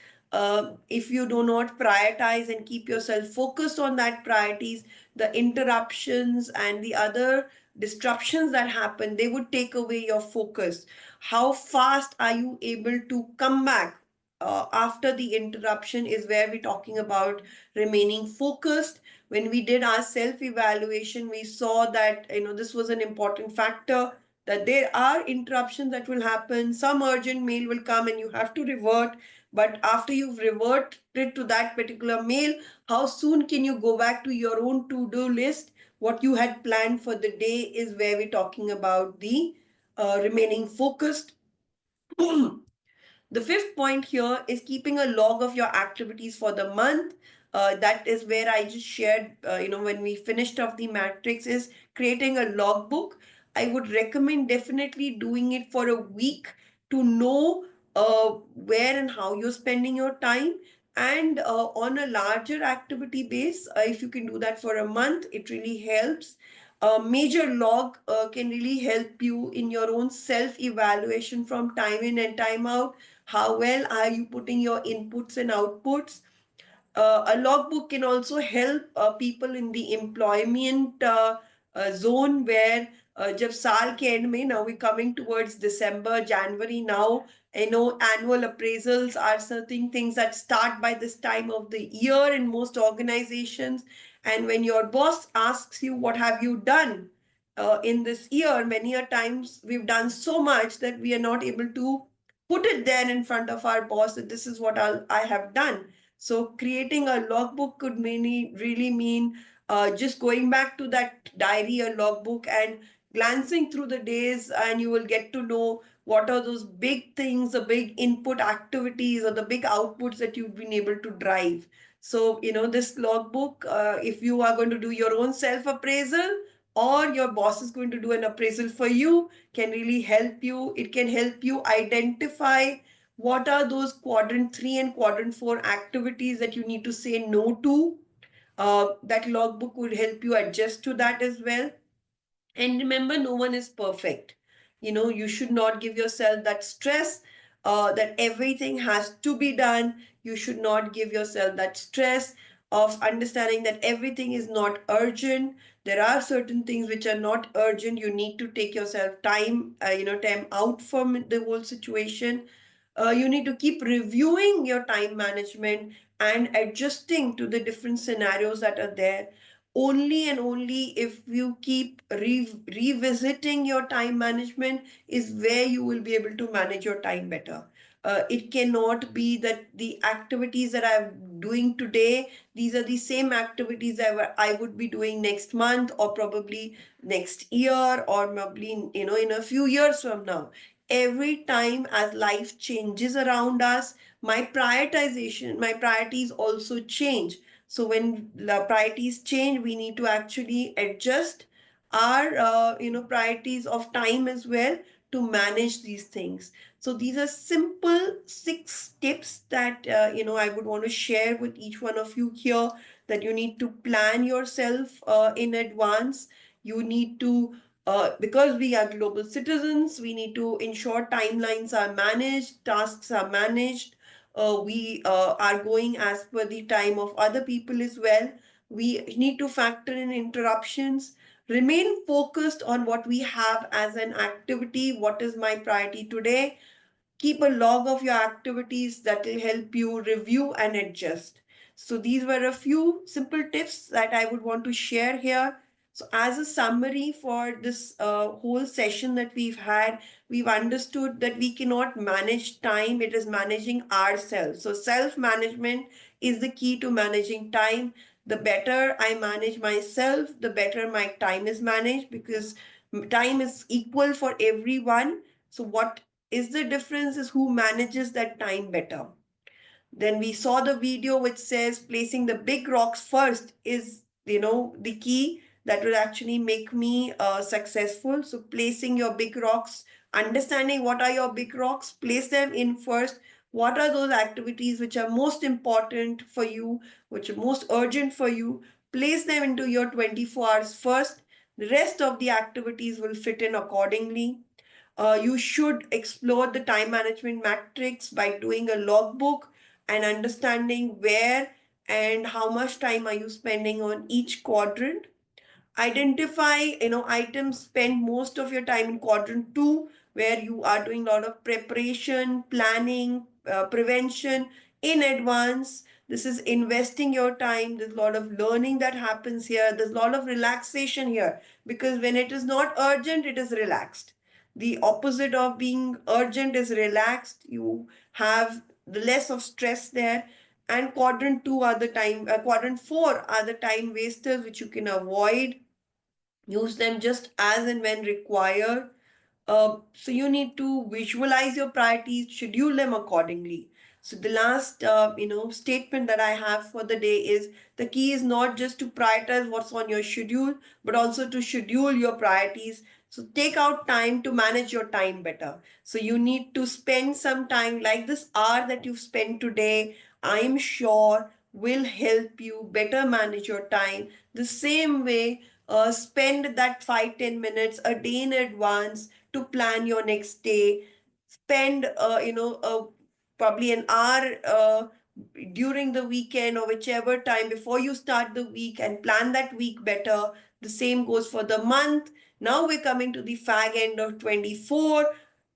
if you do not prioritize and keep yourself focused on that priorities, the interruptions and the other disruptions that happen, they would take away your focus. How fast are you able to come back after the interruption is where we're talking about remaining focused. When we did our self-evaluation, we saw that this was an important factor, that there are interruptions that will happen. Some urgent mail will come and you have to revert. But after you've reverted to that particular mail, how soon can you go back to your own to-do list? What you had planned for the day is where we're talking about the remaining focused. The fifth point here is keeping a log of your activities for the month. That is where I just shared, when we finished off the matrix, is creating a logbook. I would recommend definitely doing it for a week to know where and how you're spending your time. And on a larger activity base, if you can do that for a month, it really helps. A major log can really help you in your own self-evaluation from time in and time out. How well are you putting your inputs and outputs? A logbook can also help people in the employment zone where जब साल के end में, now we're coming towards December, January now, annual appraisals are certain things that start by this time of the year in most organizations. And when your boss asks you, what have you done in this year? Many a times we've done so much that we are not able to put it there in front of our boss that this is what I have done. So creating a logbook could really mean just going back to that diary or logbook and glancing through the days, and you will get to know what are those big things, the big input activities or the big outputs that you've been able to drive. So, this logbook, if you are going to do your own self appraisal or your boss is going to do an appraisal for you, can really help you. It can help you identify what are those quadrant 3 and quadrant 4 activities that you need to say no to. That logbook would help you adjust to that as well. And remember, no one is perfect. You should not give yourself that stress that everything has to be done. You should not give yourself that stress of understanding that everything is not urgent. There are certain things which are not urgent. You need to take yourself time out from the whole situation. You need to keep reviewing your time management and adjusting to the different scenarios that are there. Only and only if you keep revisiting your time management is where you will be able to manage your time better. It cannot be that the activities that I'm doing today, these are the same activities I would be doing next month or probably next year or probably in a few years from now. Every time as life changes around us, my priorities also change. So when the priorities change, we need to actually adjust our priorities of time as well to manage these things. So these are simple 6 tips that I would want to share with each one of you here, that you need to plan yourself in advance. You need to because we are global citizens, we need to ensure timelines are managed, tasks are managed. We are going as per the time of other people as well. We need to factor in interruptions, remain focused on what we have as an activity. What is my priority today? Keep a log of your activities that will help you review and adjust. So these were a few simple tips that I would want to share here. So as a summary for this whole session that we've had, we've understood that we cannot manage time. It is managing ourselves. So self-management is the key to managing time. The better I manage myself, the better my time is managed, because time is equal for everyone. So what is the difference is who manages that time better. Then we saw the video which says placing the big rocks first is, the key that will actually make me successful. So placing your big rocks, understanding what are your big rocks, place them in first. What are those activities which are most important for you, which are most urgent for you? Place them into your 24 hours first. The rest of the activities will fit in accordingly. You should explore the time management matrix by doing a logbook and understanding where and how much time are you spending on each quadrant. Identify items, spend most of your time in quadrant 2, where you are doing a lot of preparation, planning, prevention in advance. This is investing your time. There's a lot of learning that happens here. There's a lot of relaxation here, because when it is not urgent, it is relaxed. The opposite of being urgent is relaxed. You have the less of stress there. And quadrant 4 are the time wasters which you can avoid. Use them just as and when required. So you need to visualize your priorities, schedule them accordingly. So the last, statement that I have for the day is, the key is not just to prioritize what's on your schedule, but also to schedule your priorities. So take out time to manage your time better. So you need to spend some time, like this hour that you've spent today, I'm sure will help you better manage your time. The same way, spend that 5-10 minutes a day in advance to plan your next day. Spend probably an hour during the weekend or whichever time before you start the week, and plan that week better. The same goes for the month. Now we're coming to the fag end of 24.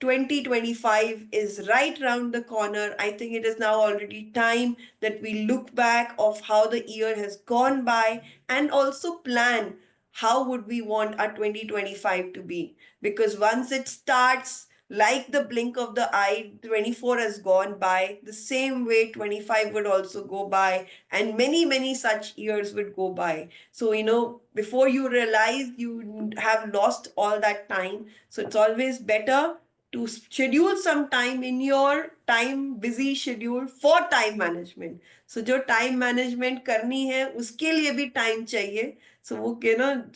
2025 is right round the corner. I think it is now already time that we look back of how the year has gone by and also plan how would we want our 2025 to be. Because once it starts, like the blink of the eye, 24 has gone by. The same way 25 would also go by, and many, many such years would go by. So, before you realize, you have lost all that time. So, it's always better to schedule some time in your time busy schedule for time management. So जो time management करनी है उसके लिए भी time चाहिए. So वो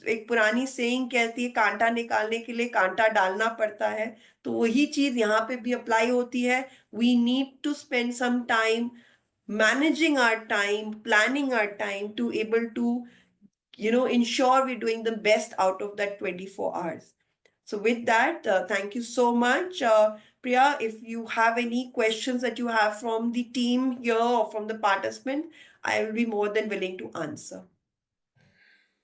एक पुरानी saying कहती है कांटा निकालने के लिए कांटा डालना पड़ता है. तो वही चीज यहाँ पे भी apply होती है. We need to spend some time managing our time, planning our time to able to ensure we're doing the best out of that 24 hours. So with that, thank you so much. Priya, if you have any questions that you have from the team here or from the participant, I will be more than willing to answer.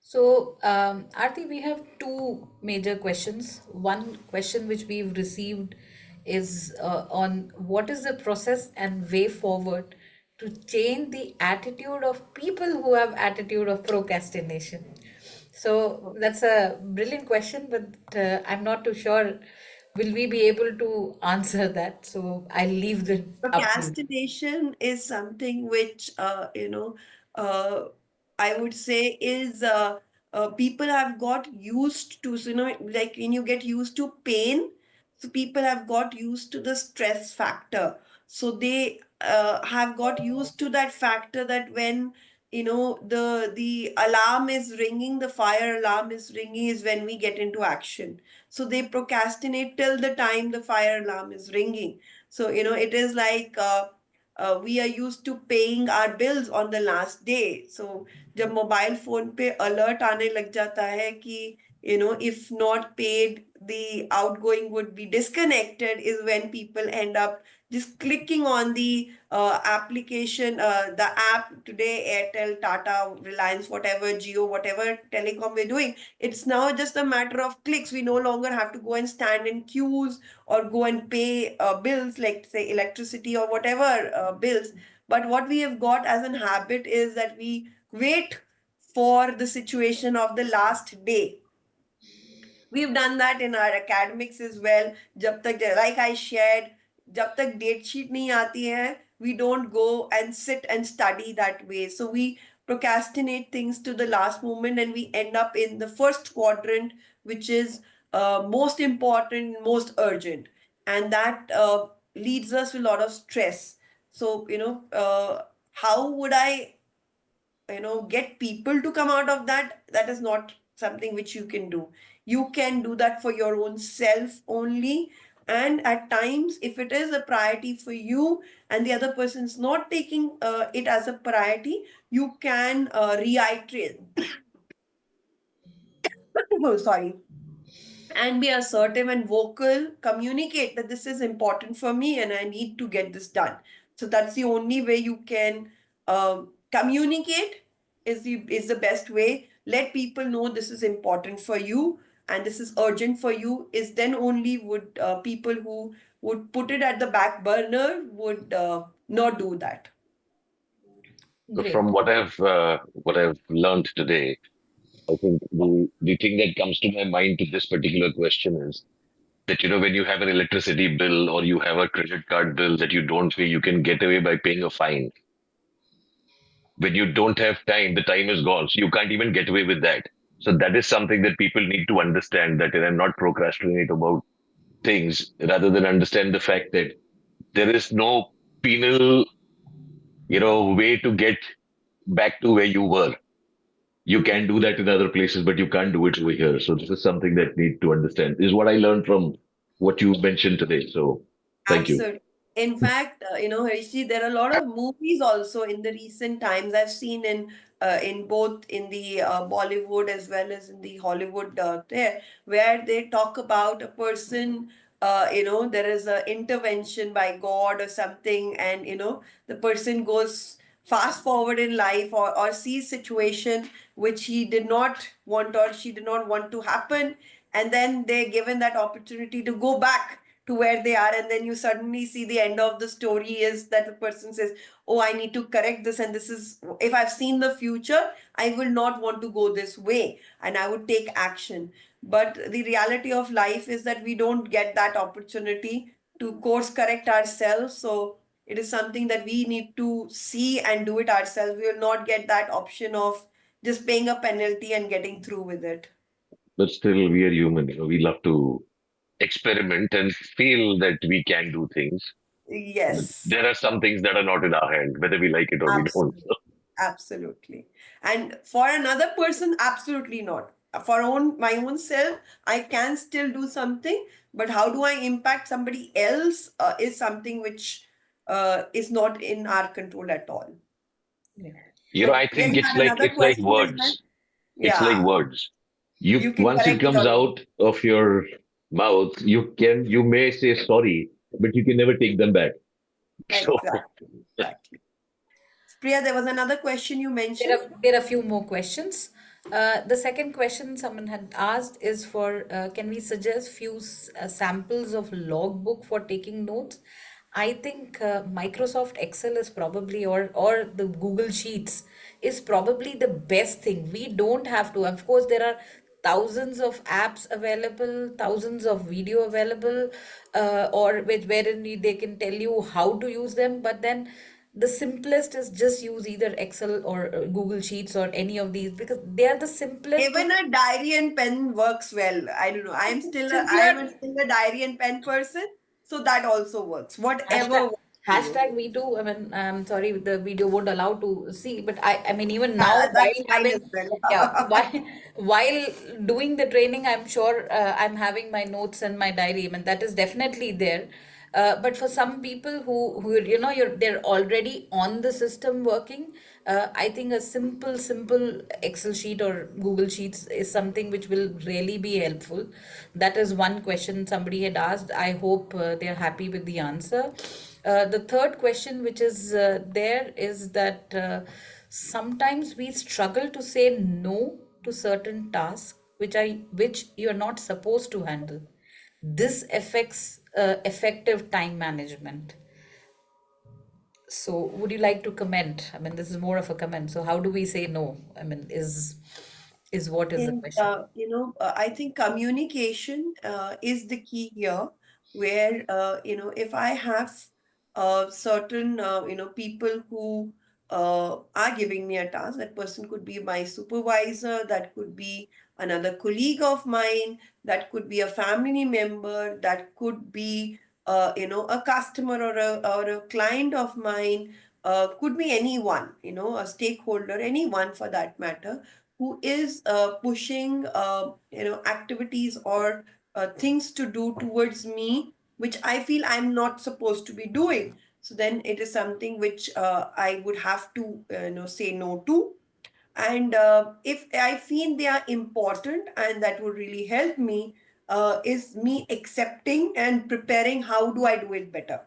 So, Aarti, we have two major questions. One question which we've received is on what is the process and way forward to change the attitude of people who have attitude of procrastination. So that's a brilliant question, but I'm not too sure will we be able to answer that. So I'll leave the up to you. Procrastination is something which, uh, I would say is people have got used to, so, like when you get used to pain, so people have got used to the stress factor. So they have got used to that factor that when, the alarm is ringing, the fire alarm is ringing is when we get into action. So they procrastinate till the time the fire alarm is ringing. So, it is like we are used to paying our bills on the last day. So, जब mobile phone पे alert आने लग जाता है कि if not paid, the outgoing would be disconnected, is when people end up just clicking on the application, the app today, Airtel, Tata, Reliance, whatever, Jio, whatever telecom we're doing. It's now just a matter of clicks. We no longer have to go and stand in queues or go and pay bills like say electricity or whatever bills. But what we have got as an habit is that we wait for the situation of the last day. We've done that in our academics as well. जब तक, like I shared, जब तक date sheet नहीं आती है, we don't go and sit and study that way. So we procrastinate things to the last moment and we end up in the first quadrant, which is most important, most urgent. And that leads us to a lot of stress. So, how would I get people to come out of that? That is not something which you can do. You can do that for your own self only. And at times, if it is a priority for you and the other person is not taking it as a priority, you can reiterate. Oh, sorry, and be assertive and vocal, communicate that this is important for me and I need to get this done. So that's the only way you can communicate is the best way. Let people know this is important for you and this is urgent for you. Is then only would people who would put it at the back burner would not do that. So Great. from what I've learned today, I think the thing that comes to my mind to this particular question is that when you have an electricity bill or you have a credit card bill that you don't pay, you can get away by paying a fine. When you don't have time, the time is gone, so you can't even get away with that. So that is something that people need to understand, that and not procrastinate about things, rather than understand the fact that there is no penal way to get back to where you were. You can do that in other places, but you can't do it over here. So this is something that need to understand. This is what I learned from what you mentioned today. So thank you. Absolutely. In fact, Harishi, there are a lot of movies also in the recent times I've seen in both in the Bollywood as well as in the Hollywood there, where they talk about a person, there is a intervention by God or something, and the person goes fast forward in life, or see situation which he did not want or she did not want to happen, and then they're given that opportunity to go back to where they are, and then you suddenly see the end of the story is that the person says, oh, I need to correct this, and this is, if I've seen the future, I will not want to go this way, and I would take action. But the reality of life is that we don't get that opportunity to course correct ourselves. So it is something that we need to see and do it ourselves. We will not get that option of just paying a penalty and getting through with it. But still, we are human. We love to experiment and feel that we can do things. But Yes, there are some things that are not in our hand, whether we like it or we don't. absolutely. Absolutely. And for another person, absolutely not. For my own self, I can still do something, but how do I impact somebody else is something which is not in our control at all. Yeah. So I Priya, think you had another it's like question as well? words. It's like Yeah, words. you can Once it correct it comes on. out of your mouth, you may say sorry, but you can never take them back. So Exactly. Exactly. Priya, there was another question you There mentioned. are there are a few more questions. The second question someone had asked is for can we suggest few samples of logbook for taking notes? I think Microsoft Excel is probably or the Google Sheets is probably the best thing. We don't have to. Of course, there are thousands of apps available, thousands of video available, or wherein they can tell you how to use them. But then the simplest is just use either Excel or Google Sheets or any of these because they are the simplest to Even a diary and pen works well. I don't know. since you I'm are still a diary and pen person, so that also works. Whatever hashtag works for you. hashtag me too. I mean, I'm sorry the video won't allow to see, but I mean even now That's while fine having as well. yeah while doing the training, I'm sure I'm having my notes and my diary. I mean that is definitely there. But for some people who they're already on the system working, I think a simple Excel sheet or Google Sheets is something which will really be helpful. That is one question somebody had asked. I hope they're happy with the answer. The third question, which is there, is that sometimes we struggle to say no to certain tasks which you're not supposed to handle. This affects effective time management. So, would you like to comment? I mean, this is more of a comment. So, how do we say no? I mean, is what is the think, question? I think communication is the key here, where, if I have certain, people who are giving me a task, that person could be my supervisor, that could be another colleague of mine, that could be a family member, that could be, a customer or a client of mine, could be anyone, a stakeholder, anyone for that matter who is pushing activities or things to do towards me which I feel I'm not supposed to be doing. So then it is something which I would have to say no to. And if I feel they are important and that would really help me, is me accepting and preparing how do I do it better,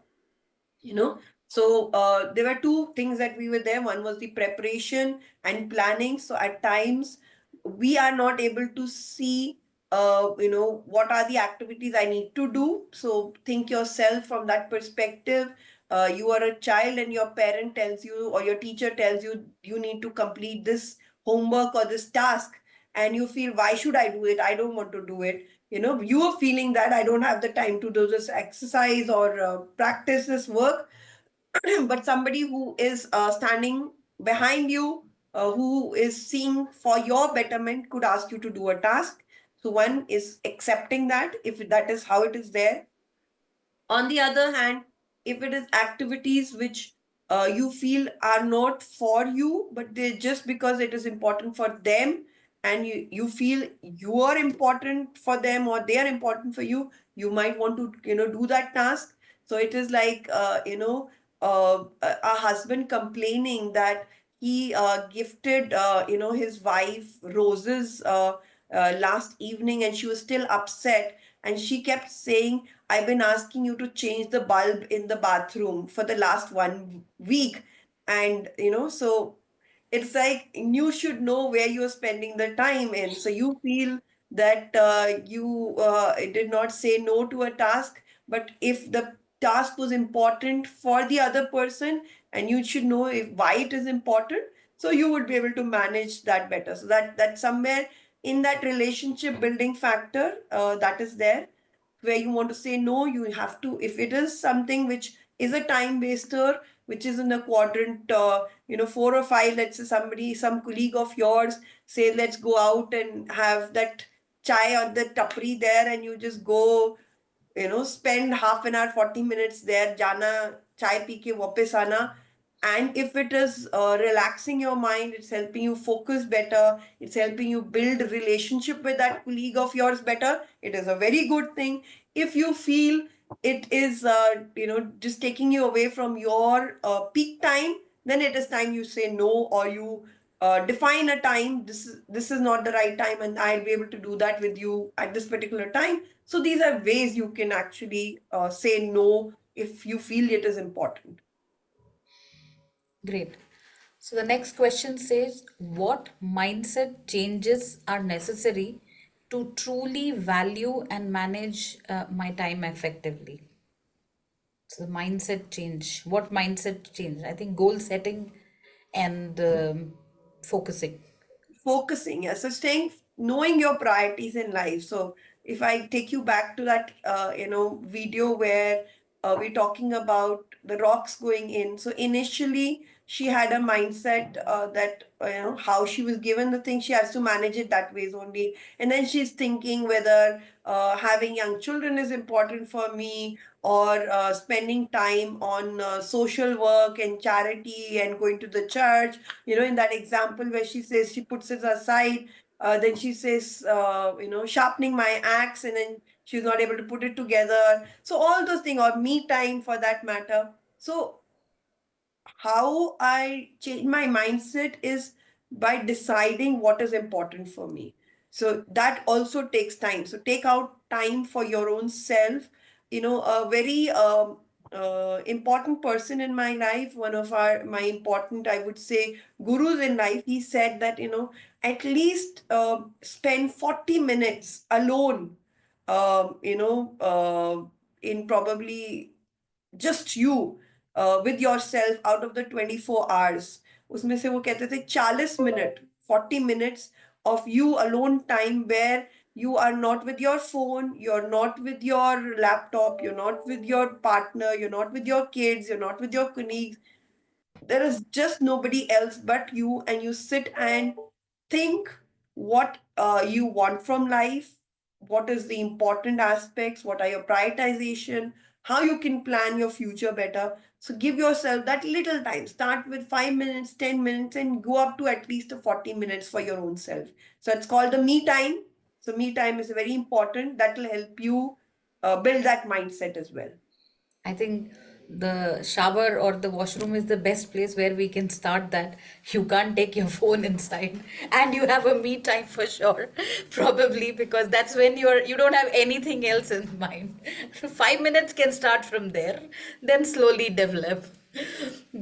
you know so there were two things that we were there. One was the preparation and planning. So at times we are not able to see what are the activities I need to do. So think yourself from that perspective. You are a child and your parent tells you or your teacher tells you you need to complete this homework or this task, and you feel, why should I do it? I don't want to do it. You are feeling that I don't have the time to do this exercise or practice this work. But somebody who is standing behind you, who is seeing for your betterment, could ask you to do a task. So one is accepting that if that is how it is there. On the other hand, if it is activities which you feel are not for you, but they just because it is important for them, and you feel you are important for them or they are important for you, you might want to do that task. So it is like a husband complaining that he gifted his wife roses last evening, and she was still upset, and she kept saying, I've been asking you to change the bulb in the bathroom for the last 1 week. And so it's like you should know where you're spending the time in. So you feel that you did not say no to a task, but if the task was important for the other person, and you should know why it is important, so you would be able to manage that better. So that somewhere in that relationship building factor, that is there, where you want to say no. You have to, if it is something which is a time waster, which is in a quadrant 4 or 5, let's say some colleague of yours say, let's go out and have that chai on the tapri there, and you just go, spend half an hour, 40 minutes there, jana, chai pee ke वापस आना. And if it is relaxing your mind, it's helping you focus better, it's helping you build relationship with that colleague of yours better, it is a very good thing. If you feel it is just taking you away from your peak time, then it is time you say no, or you define a time. This is not the right time, and I'll be able to do that with you at this particular time. So these are ways you can actually say no if you feel it is important. Great. So the next question says, what mindset changes are necessary to truly value and manage my time effectively? So the mindset change. What mindset change? I think goal setting and focusing. Focusing, yeah. So staying, knowing your priorities in life. So if I take you back to that video where we're talking about the rocks going in. So initially she had a mindset that how she was given the thing, she has to manage it that ways only. And then she's thinking whether having young children is important for me, or spending time on social work and charity and going to the church. In that example where she says she puts it aside, then she says, sharpening my axe, and then she's not able to put it together. So all those things, or me time for that matter. So how I change my mindset is by deciding what is important for me. So that also takes time. So take out time for your own self. A very important person in my life, one of my important, I would say, gurus in life, he said that, at least spend 40 minutes alone, in probably just you, with yourself out of the 24 hours. उसमें से वो कहते थे 40 minute, 40 minutes of you alone time, where you are not with your phone, you're not with your laptop, you're not with your partner, you're not with your kids, you're not with your colleagues. There is just nobody else but you, and you sit and think what you want from life, what is the important aspects, what are your prioritization, how you can plan your future better. So give yourself that little time. Start with 5 minutes, 10 minutes, and go up to at least 40 minutes for your own self. So it's called the me time. So me time is very important. That will help you build that mindset as well. I think the shower or the washroom is the best place where we can start that. You can't take your phone inside and you have a me time for sure. Probably because that's when you don't have anything else in mind. 5 minutes can start from there, then slowly develop.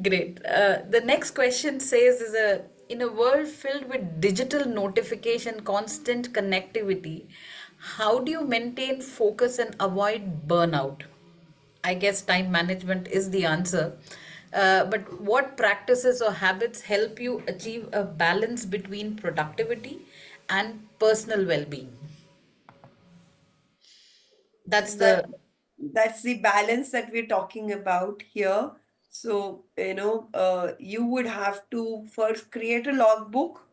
Great. The next question says is a in a world filled with digital notification, constant connectivity, how do you maintain focus and avoid burnout? I guess time management is the answer. But what practices or habits help you achieve a balance between productivity and personal well being? That's So that the that's the balance that we're talking about here. So, you would have to first create a logbook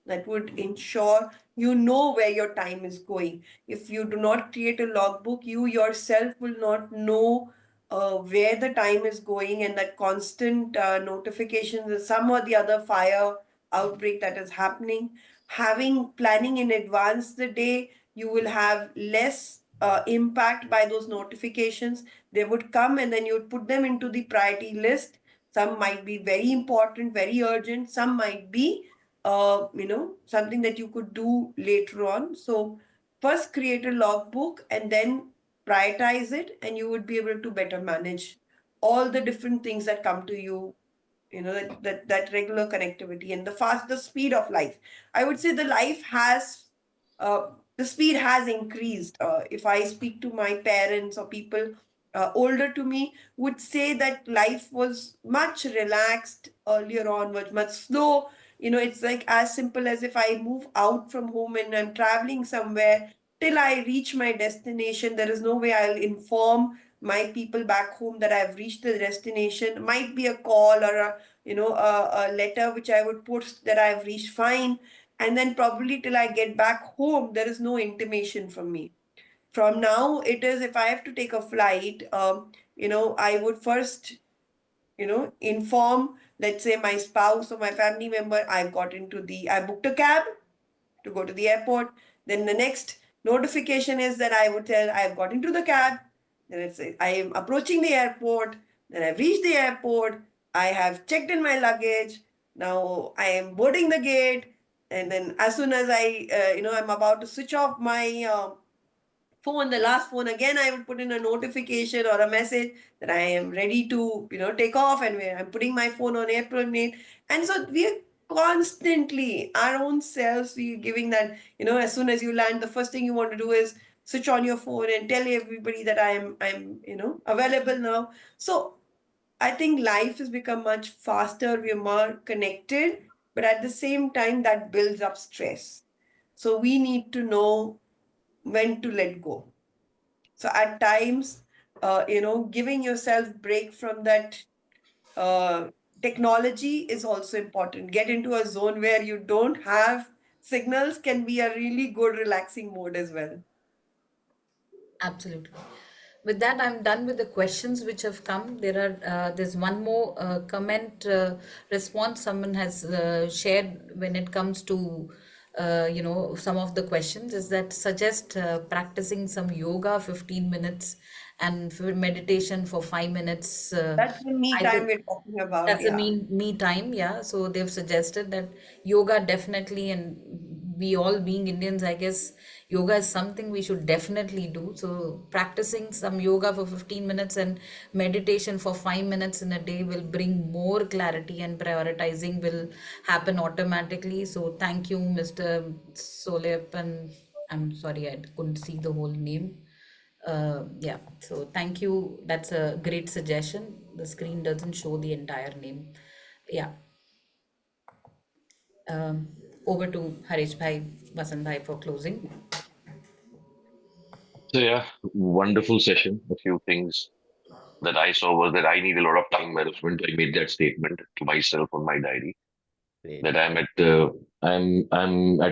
that would ensure you know where your time is going. If you do not create a logbook, you yourself will not know where the time is going, and that constant notifications, some or the other fire outbreak that is happening. Having planning in advance the day, you will have less impact by those notifications. They would come, and then you would put them into the priority list. Some might be very important, very urgent. Some might be, something that you could do later on. So first create a logbook and then prioritize it, and you would be able to better manage all the different things that come to you that regular connectivity and the speed of life. I would say the speed has increased. If I speak to my parents or people older to me, would say that life was much relaxed earlier on, was much slow. It's like as simple as if I move out from home and I'm traveling somewhere, till I reach my destination, there is no way I'll inform my people back home that I've reached the destination. Might be a call or a letter which I would put that I've reached fine. And then probably till I get back home, there is no intimation from me. From now, it is if I have to take a flight, I would first, inform, let's say my spouse or my family member, I booked a cab to go to the airport. Then the next notification is that I would tell I've got into the cab. Then it's I am approaching the airport. Then I've reached the airport. I have checked in my luggage. Now I am boarding the gate. And then as soon as I'm about to switch off my phone, the last phone, again, I would put in a notification or a message that I am ready to, take off, and where I'm putting my phone on airplane mode. And so we are constantly our own selves, we giving that, as soon as you land, the first thing you want to do is switch on your phone and tell everybody that I'm, available now. So I think life has become much faster, we're more connected, but at the same time, that builds up stress. So we need to know when to let go. So at times, giving yourself break from that technology is also important. Get into a zone where you don't have signals can be a really good relaxing mode as well. Absolutely. With that, I'm done with the questions which have come. There's one more comment response someone has shared when it comes to some of the questions is that suggest practicing some yoga 15 minutes and for meditation for 5 minutes. That's the me time Either we're talking about. that's a Yeah. me time, yeah. So they've suggested that yoga definitely, and we all being Indians, I guess yoga is something we should definitely do. So practicing some yoga for 15 minutes and meditation for 5 minutes in a day will bring more clarity, and prioritizing will happen automatically. So thank you, Mr. Solepan. I'm sorry, I couldn't see the whole name. Yeah, so thank you. That's a great suggestion. The screen doesn't show the entire name. Yeah. Um, Over to Harish Bhai, Vasant Bhai for closing. So yeah, wonderful session. A few things that I saw was that I need a lot of time management. I made that statement to myself on my diary Great. that I'm at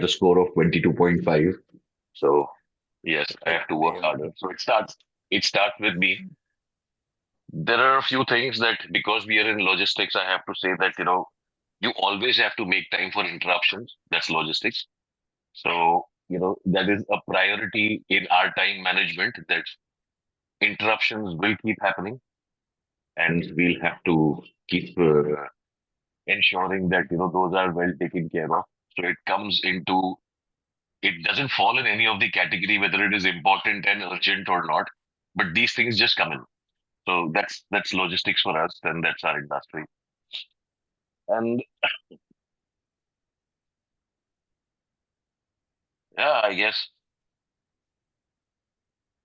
a score of 22.5. So yes, I have to work harder. So it starts with me. There are a few things that because we are in logistics, I have to say that you always have to make time for interruptions. That's logistics. So that is a priority in our time management, that interruptions will keep happening, and we'll have to keep ensuring that those are well taken care of. So it doesn't fall in any of the category whether it is important and urgent or not, but these things just come in. So that's logistics for us, and that's our industry. And yeah, I guess.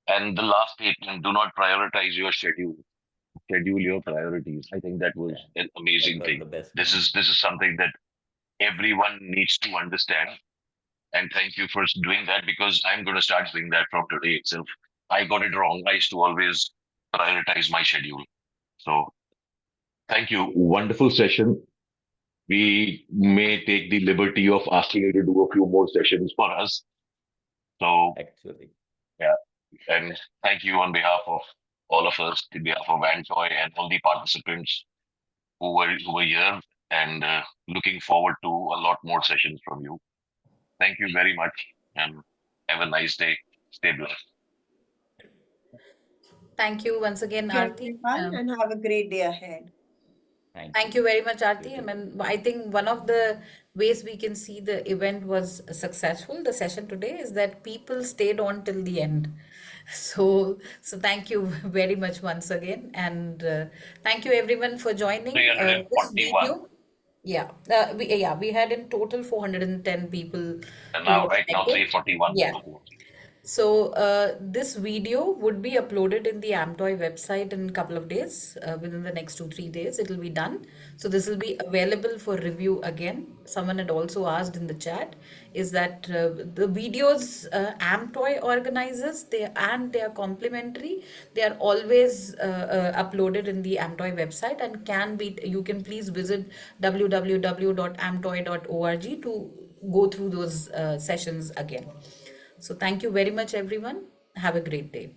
And the last statement: do not prioritize your schedule. Schedule your priorities. I think that was Yeah, an that amazing was thing. the best one. This is something that everyone needs to understand. And thank you for doing that, because I'm going to start doing that from today itself. I got it wrong. I used to always prioritize my schedule. So thank you. Wonderful session. We may take the liberty of asking you to do a few more sessions for us. So Actually, yeah, and thank you on behalf of all of us, on behalf of AMTOI and all the participants who were here, and looking forward to a lot more sessions from you. Thank you very much, and have a nice day. Stay blessed. Thank you once again, Yeah, Aarti. fun and have a great day ahead. thank Thank you you. very much, You Aarti. I too. mean, I think one of the ways we can see the event was successful, the session today, is that people stayed on till the end. So thank you very much once again, and thank you everyone for joining this 341. video. We had in total 410 people And who now, were right now, connected. 341 Yeah. people watching. So this video would be uploaded in the AMTOI website in a couple of days. Within the next 2-3 days, it will be done. So this will be available for review again. Someone had also asked in the chat, is that the videos AMTOI organizes, they are complimentary. They are always uploaded in the AMTOI website and can be. You can please visit www.amtoi.org to go through those sessions again. So thank you very much, everyone. Have a great day.